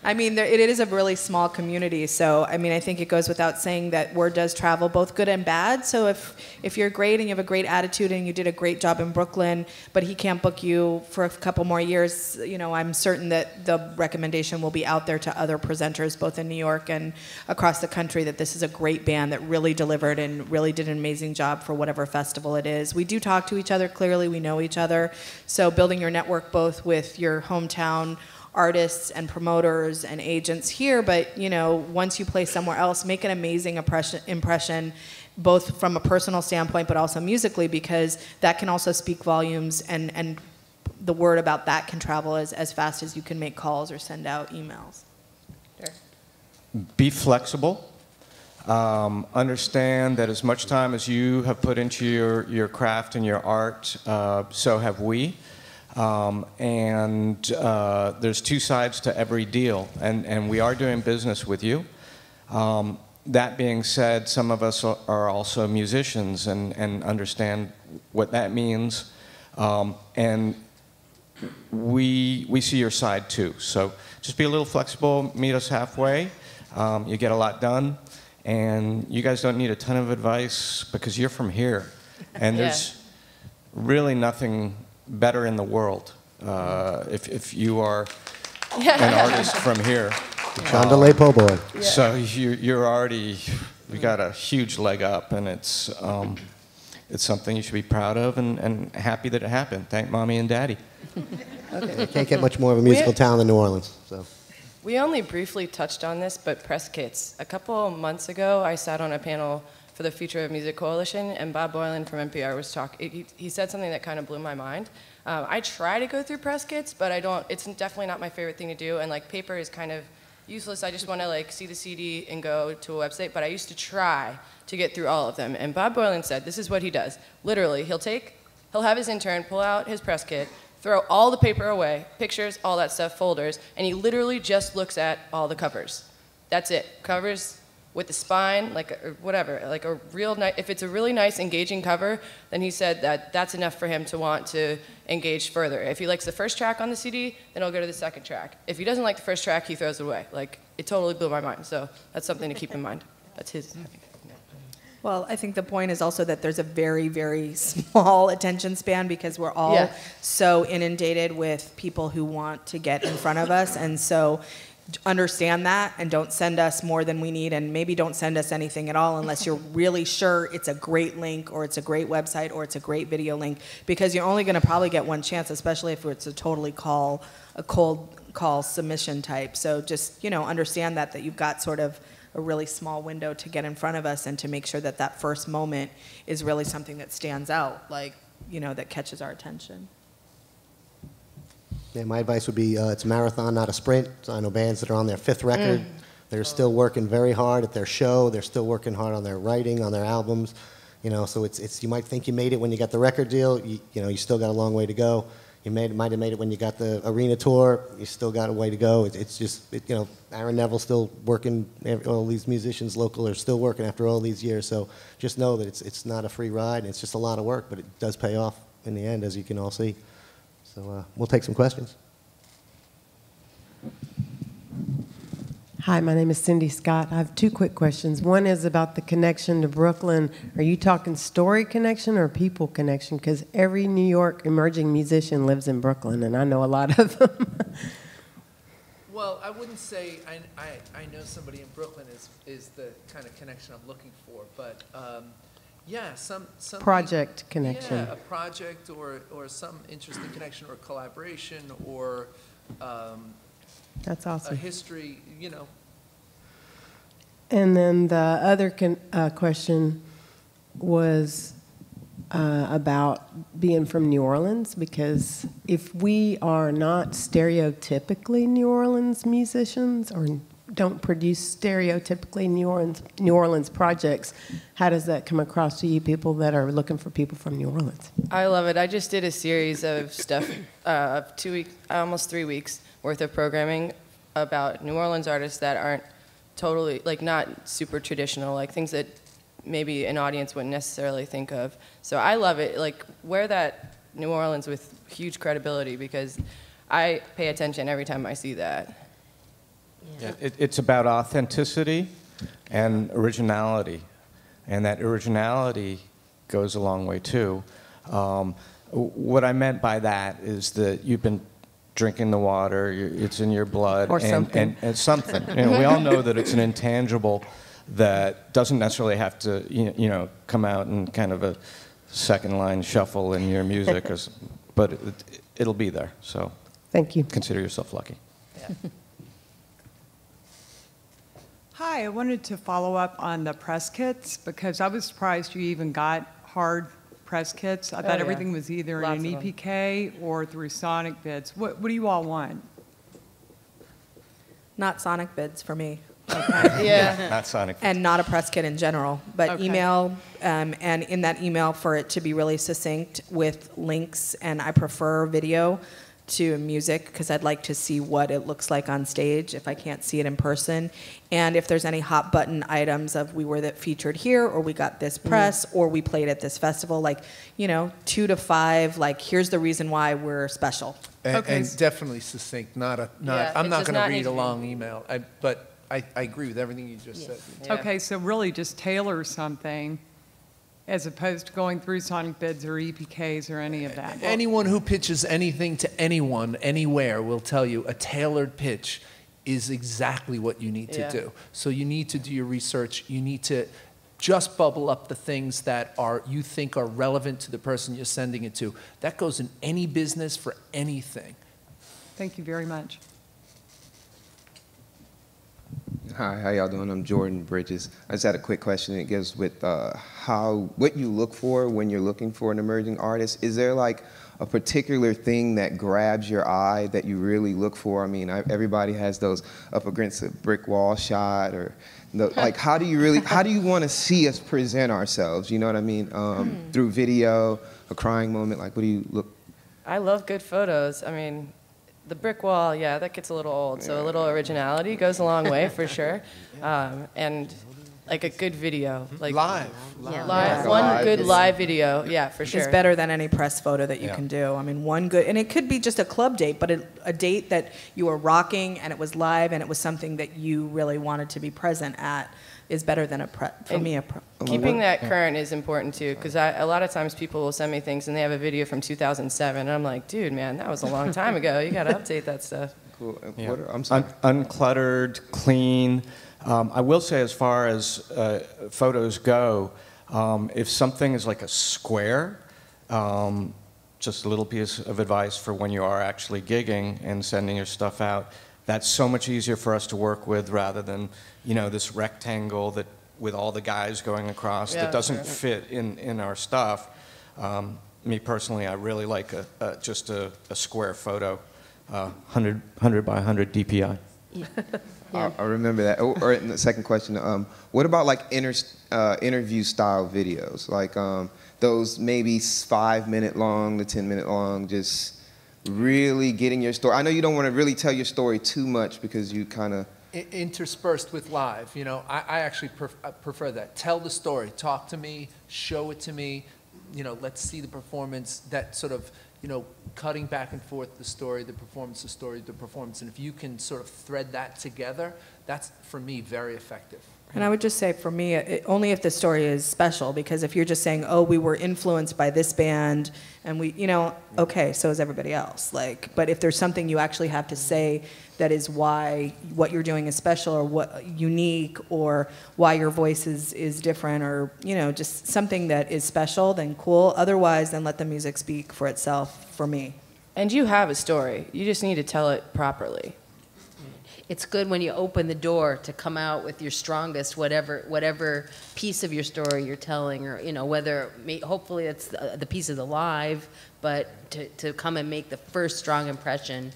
I mean, it is a really small community. So, I mean, I think it goes without saying that word does travel, both good and bad. So if you're great and you have a great attitude and you did a great job in Brooklyn, but he can't book you for a couple more years, you know, I'm certain that the recommendation will be out there to other presenters, both in New York and across the country, that this is a great band that really delivered and really did an amazing job for whatever festival it is. We do talk to each other, clearly we know each other. So building your network both with your hometown artists and promoters and agents here, but you know, once you play somewhere else, make an amazing impression, both from a personal standpoint, but also musically, because that can also speak volumes, and the word about that can travel as fast as you can make calls or send out emails. Sure. Be flexible. Understand that as much time as you have put into your craft and your art, so have we. There's two sides to every deal, and we are doing business with you. That being said, some of us are also musicians and understand what that means, and we see your side too. So just be a little flexible, meet us halfway. You get a lot done, and you guys don't need a ton of advice because you're from here, and there's really nothing better in the world if you are an artist from here. John DeLay po' boy. So you're already, you got a huge leg up, and it's something you should be proud of and happy that it happened. Thank mommy and daddy. Okay. You can't get much more of a musical town than New Orleans. So. We only briefly touched on this, but press kits. A couple months ago, I sat on a panel for the Future of Music Coalition, and Bob Boylan from NPR was talking. He said something that kind of blew my mind. I try to go through press kits, but I don't. It's definitely not my favorite thing to do, and like paper is kind of useless. I just want to like see the CD and go to a website, but I used to try to get through all of them. And Bob Boylan said this is what he does. Literally, he'll have his intern pull out his press kit, throw all the paper away, pictures, all that stuff, folders, and he literally just looks at all the covers. That's it. Covers with the spine, like whatever, like a real nice, if it's a really nice, engaging cover, then he said that that's enough for him to want to engage further. If he likes the first track on the CD, then he'll go to the second track. If he doesn't like the first track, he throws it away. Like, it totally blew my mind. So that's something to keep in mind. That's his. Well, I think the point is also that there's a very, very small attention span because we're all so inundated with people who want to get in front of us. And so understand that and don't send us more than we need, and maybe don't send us anything at all unless you're really sure it's a great link or it's a great website or it's a great video link, because you're only going to probably get one chance, especially if it's a cold call submission type. So just, understand that you've got sort of a really small window to get in front of us and to make sure that that first moment is really something that stands out, like, that catches our attention. Yeah, my advice would be it's a marathon, not a sprint. So I know bands that are on their 5th record. They're still working very hard at their show. They're still working hard on their writing, on their albums. So it's you might think you made it when you got the record deal. You still got a long way to go. You might have made it when you got the arena tour. You still got a way to go. It's just, Aaron Neville's still working. All these musicians local are still working after all these years. So just know that it's not a free ride. It's just a lot of work, but it does pay off in the end, as you can all see. So we'll take some questions. Hi, my name is Cindy Scott. I have 2 quick questions. One is about the connection to Brooklyn. Are you talking story connection or people connection? Because every New York emerging musician lives in Brooklyn, and I know a lot of them. Well, I wouldn't say I know somebody in Brooklyn is the kind of connection I'm looking for, but yeah, some project connection. Yeah, a project or some interesting connection or collaboration or that's awesome. A history, And then the other question was about being from New Orleans, because if we are not stereotypically New Orleans musicians or don't produce stereotypically New Orleans projects, how does that come across to you people that are looking for people from New Orleans? I love it. I just did a series of stuff, 2 weeks, almost 3 weeks worth of programming about New Orleans artists that aren't totally, like, not super traditional, like things that maybe an audience wouldn't necessarily think of. So I love it. Like, wear that New Orleans with huge credibility, because I pay attention every time I see that. Yeah, it's about authenticity and originality, and that originality goes a long way too. What I meant by that is that you've been drinking the water, it's in your blood, or something. And something. We all know that it's an intangible that doesn't necessarily have to come out in kind of a second line shuffle in your music, but it'll be there. So thank you. Consider yourself lucky. Yeah. Hi, I wanted to follow up on the press kits, because I was surprised you even got hard press kits. I thought everything was either in an EPK or through Sonic bids. What do you all want? Not Sonic bids for me. Okay. Yeah. Not Sonic. And not a press kit in general, but email, and in that email for it to be really succinct with links, and I prefer video to music, because I'd like to see what it looks like on stage if I can't see it in person. And if there's any hot button items of we were featured here, or we got this press, or we played at this festival, like, 2 to 5, like, here's the reason why we're special. And definitely succinct, I'm not going to read a long email, but I agree with everything you just said. Yeah. Okay, so really just tailor something as opposed to going through Sonic bids or EPKs or any of that. Anyone who pitches anything to anyone, anywhere, will tell you a tailored pitch is exactly what you need to do. So you need to do your research. You need to just bubble up the things that you think are relevant to the person you're sending it to. That goes in any business for anything. Thank you very much. Hi, how y'all doing? I'm Jordan Bridges. I just had a quick question. It goes with what you look for when you're looking for an emerging artist. Is there like a particular thing that grabs your eye that you really look for? I mean, everybody has those up against a brick wall shot, or like how do you want to see us present ourselves? You know what I mean? Through video, a crying moment. Like, what do you look? I love good photos. I mean, the brick wall, yeah, that gets a little old. So a little originality goes a long way for sure. And like a good video, like Live. one good live video, yeah, for sure. Is better than any press photo that you can do. I mean, one good, and it could be just a club date, but a date that you were rocking and it was live and it was something that you really wanted to be present at is better than Keeping that current is important too, because a lot of times people will send me things and they have a video from 2007, and I'm like, dude, man, that was a long time ago. You got to update that stuff. Cool. Yeah. I'm sorry. Uncluttered, clean. I will say, as far as photos go, if something is like a square, just a little piece of advice for when you are actually gigging and sending your stuff out, that's so much easier for us to work with rather than, this rectangle that with all the guys going across that doesn't fit in our stuff. Me personally, I really like just a square photo, 100 by 100 DPI. Yeah. I remember that. Or in the second question, what about like interview style videos, like those maybe 5-minute long to 10-minute long, just really getting your story? I know you don't want to really tell your story too much because you kind of interspersed with live. I actually prefer that. Tell the story. Talk to me. Show it to me. Let's see the performance. That sort of, cutting back and forth, the story, the performance. And if you can sort of thread that together, that's, for me, very effective. And I would just say, for me, only if the story is special, because if you're just saying, oh, we were influenced by this band, and okay, so is everybody else. But if there's something you actually have to say that is why what you're doing is special, or what unique, or why your voice is different, or just something that is special, then cool. Otherwise, then let the music speak for itself, for me. And you have a story. You just need to tell it properly. It's good when you open the door to come out with your strongest, whatever piece of your story you're telling, or hopefully it's the piece of the live, but to come and make the first strong impression,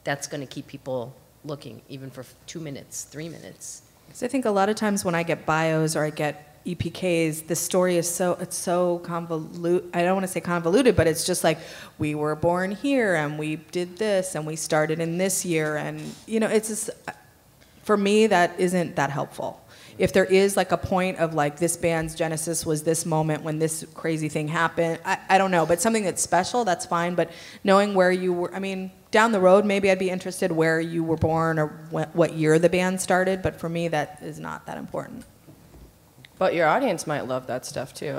that's going to keep people looking, even for 2 minutes, 3 minutes. So I think a lot of times when I get bios or I get EPKs, the story is so convoluted. I don't want to say convoluted, but it's just like, we were born here and we did this and we started in this year, and it's just, for me, that isn't that helpful. If there is like a point of like, this band's genesis was this moment when this crazy thing happened, I don't know, but something that's special, that's fine. But knowing where you were, down the road, maybe I'd be interested where you were born or what year the band started, but for me, that is not that important. But your audience might love that stuff too.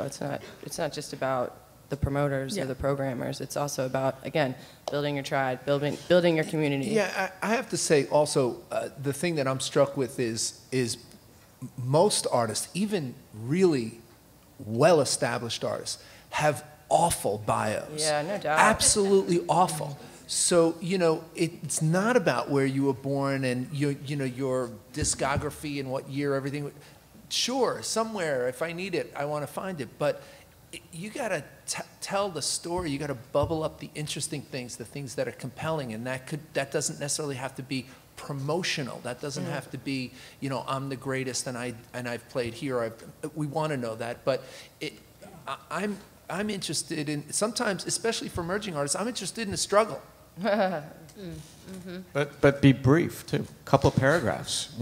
It's not just about the promoters or the programmers. It's also about, again, building your tribe, building your community. Yeah, I have to say also, the thing that I'm struck with is most artists, even really well-established artists, have awful bios. Yeah, no doubt. Absolutely awful. So, it's not about where you were born and your discography and what year everything. Sure, somewhere, if I need it, I want to find it. But you got to tell the story. You got to bubble up the interesting things, the things that are compelling, and that doesn't necessarily have to be promotional. That doesn't have to be, I'm the greatest and I've played here. We want to know that, but I'm interested in, sometimes, especially for emerging artists, I'm interested in the struggle. But be brief too. A couple of paragraphs.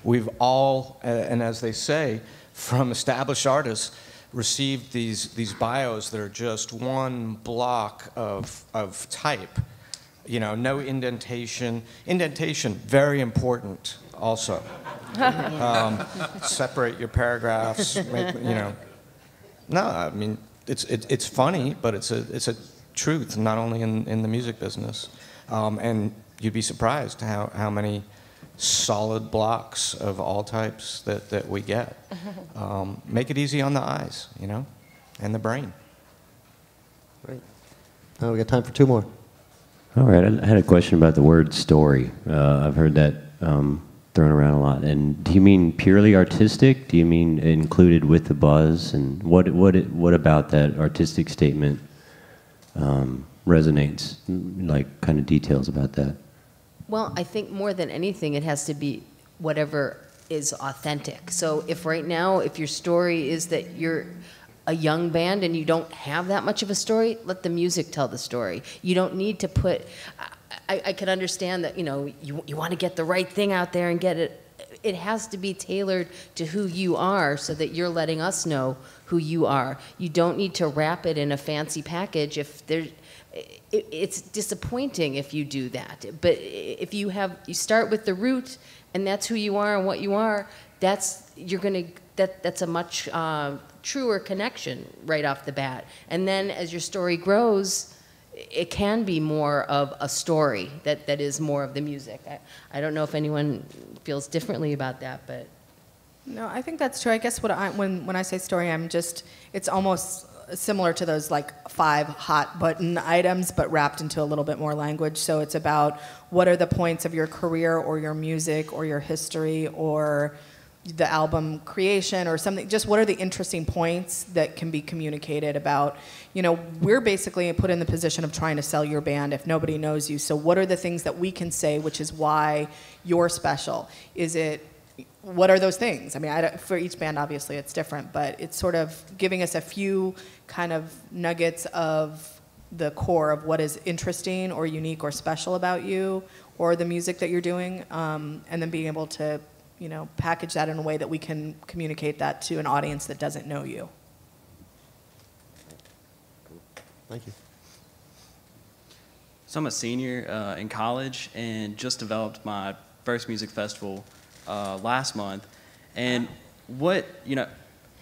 We've all, and as they say, from established artists, received these bios that are just one block of type. No indentation. Indentation, very important. Also, separate your paragraphs. No, it's funny, but it's a truth, not only in the music business. And you'd be surprised how many solid blocks of all types that we get. Make it easy on the eyes, and the brain. Great. Now we got time for 2 more. All right, I had a question about the word story. I've heard that thrown around a lot. And do you mean purely artistic? Do you mean included with the buzz? And what about that artistic statement resonates? Like, kind of details about that. Well, I think more than anything, it has to be whatever is authentic. So if right now, if your story is that you're a young band and you don't have that much of a story, let the music tell the story. You don't need to put, I can understand that, you know, you want to get the right thing out there and get it. It has to be tailored to who you are so that you're letting us know who you are. You don't need to wrap it in a fancy package if there's, it's disappointing if you do that. But if you start with the root and that's who you are and what you are, that's a much truer connection right off the bat. And then as your story grows, it can be more of a story that is more of the music. I don't know if anyone feels differently about that, but. No, I think that's true. I guess when I say story, it's almost similar to those like 5 hot button items, but wrapped into a little bit more language. So it's about what are the points of your career or your music or your history or the album creation or something, just what are the interesting points that can be communicated about, you know, we're basically put in the position of trying to sell your band if nobody knows you. So what are the things that we can say, which is why you're special? What are those things? I mean, for each band, obviously, it's different, but it's sort of giving us a few kind of nuggets of the core of what is interesting or unique or special about you or the music that you're doing, and then being able to, you know, package that in a way that we can communicate that to an audience that doesn't know you. Thank you. So I'm a senior in college and just developed my first music festival last month. And what, you know,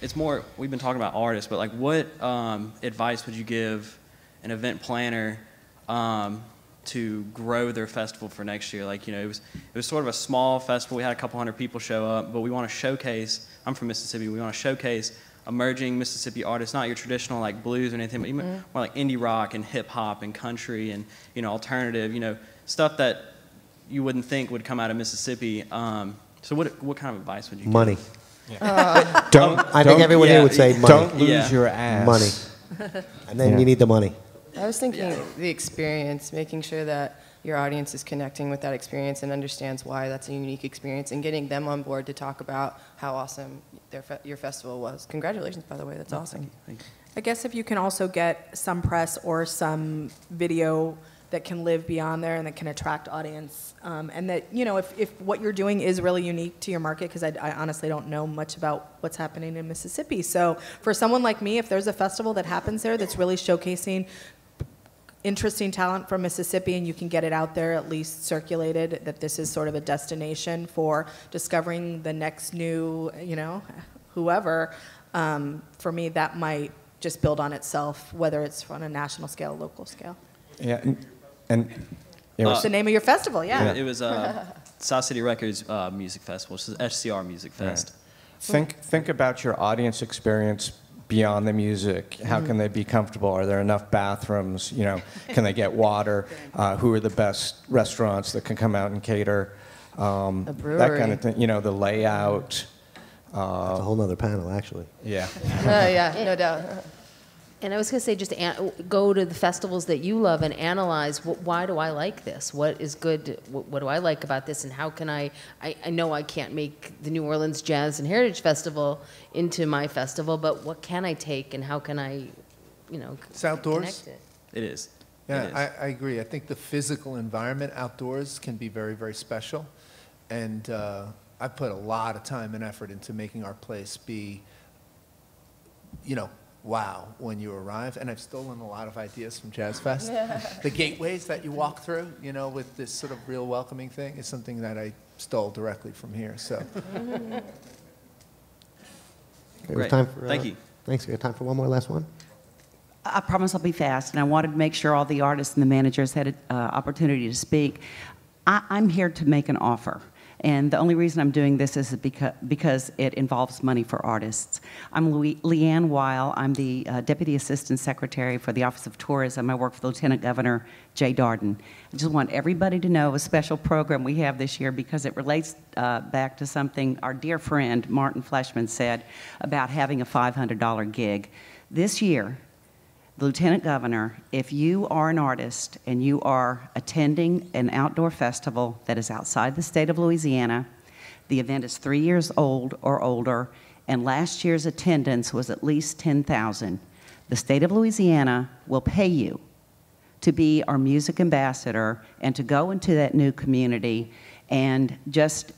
it's more, we've been talking about artists, but like what advice would you give an event planner to grow their festival for next year? Like, you know, it was sort of a small festival. We had a couple hundred people show up, but we want to showcase, I'm from Mississippi, we want to showcase emerging Mississippi artists, not your traditional like blues or anything, but even more like indie rock and hip hop and country and, you know, alternative, you know, stuff that you wouldn't think would come out of Mississippi. So what kind of advice would you give? Money. Yeah. I think everyone here would say money. Don't lose your ass. Money. And then you need the money. I was thinking the experience, making sure that your audience is connecting with that experience and understands why that's a unique experience and getting them on board to talk about how awesome your festival was. Congratulations, by the way, that's awesome. Thank you. I guess if you can also get some press or some video that can live beyond there and that can attract audience, and that, you know, if what you're doing is really unique to your market, because I honestly don't know much about what's happening in Mississippi. So for someone like me, if there's a festival that happens there that's really showcasing interesting talent from Mississippi and you can get it out there, at least circulated, that this is sort of a destination for discovering the next new, you know, whoever, for me that might just build on itself, whether it's on a national scale, local scale. Yeah, and what's the name of your festival? Yeah. It was South City Records Music Festival, which is HCR Music Fest. Right. Think about your audience experience beyond the music. How can they be comfortable? Are there enough bathrooms? You know, can they get water? Who are the best restaurants that can come out and cater? That kind of thing. You know, the layout. That's a whole nother panel, actually. Yeah. Yeah, no doubt. And I was going to say, just go to the festivals that you love and analyze, why do I like this? What is good? What do I like about this? And how can I know I can't make the New Orleans Jazz and Heritage Festival into my festival, but what can I take and how can I, you know, it's outdoors. Connect it? It is. Yeah, I agree. I think the physical environment outdoors can be very, very special. And I put a lot of time and effort into making our place be, you know, wow when you arrive. And I've stolen a lot of ideas from Jazz Fest. The gateways that you walk through, you know, with this sort of real welcoming thing is something that I stole directly from here. So. Great. Time for, Thank you. Thanks. We got time for one more last one. I promise I'll be fast, and I wanted to make sure all the artists and the managers had an opportunity to speak. I'm here to make an offer, and the only reason I'm doing this is because it involves money for artists. I'm Leanne Weil. I'm the Deputy Assistant Secretary for the Office of Tourism. I work for Lieutenant Governor Jay Darden. I just want everybody to know a special program we have this year because it relates back to something our dear friend Martin Fleischmann said about having a $500 gig. This year, the Lieutenant Governor, if you are an artist and you are attending an outdoor festival that is outside the state of Louisiana, The event is 3 years old or older, and last year's attendance was at least 10,000. The state of Louisiana will pay you to be our music ambassador and to go into that new community and just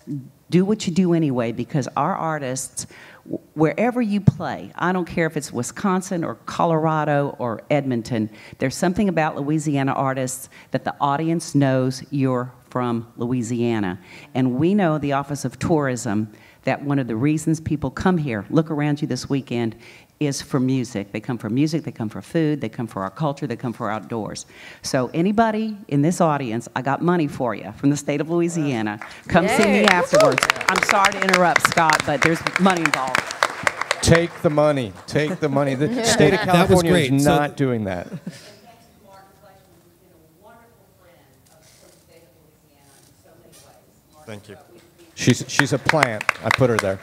do what you do anyway, because our artists, wherever you play, I don't care if it's Wisconsin or Colorado or Edmonton, there's something about Louisiana artists that the audience knows you're from Louisiana. And we know, the Office of Tourism, that one of the reasons people come here, look around you this weekend, is for music. They come for music, they come for food, they come for our culture, they come for outdoors. So anybody in this audience, I got money for you from the state of Louisiana. Come see me afterwards. I'm sorry to interrupt, Scott, but there's money involved. Take the money. Take the money. The state of California is not doing that. Thank you. She's a plant. I put her there.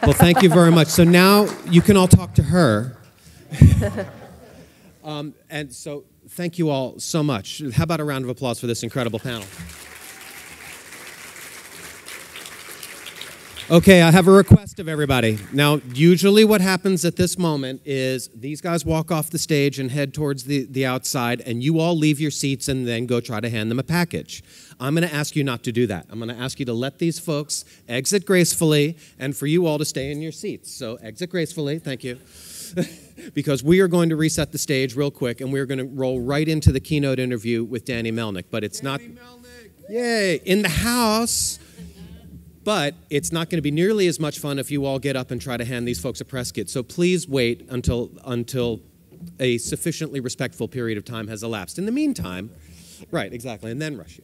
Well, thank you very much. So now you can all talk to her. And so thank you all so much. How about a round of applause for this incredible panel? Okay, I have a request of everybody. Now, usually what happens at this moment is these guys walk off the stage and head towards the outside, and you all leave your seats and then go try to hand them a package. I'm going to ask you not to do that. I'm going to ask you to let these folks exit gracefully and for you all to stay in your seats. So exit gracefully. Thank you. Because we are going to reset the stage real quick, and we're going to roll right into the keynote interview with Danny Melnick. But it's Danny Melnick. Yay, in the house. But it's not going to be nearly as much fun if you all get up and try to hand these folks a press kit. So please wait until a sufficiently respectful period of time has elapsed. In the meantime, right, exactly, and then rush you.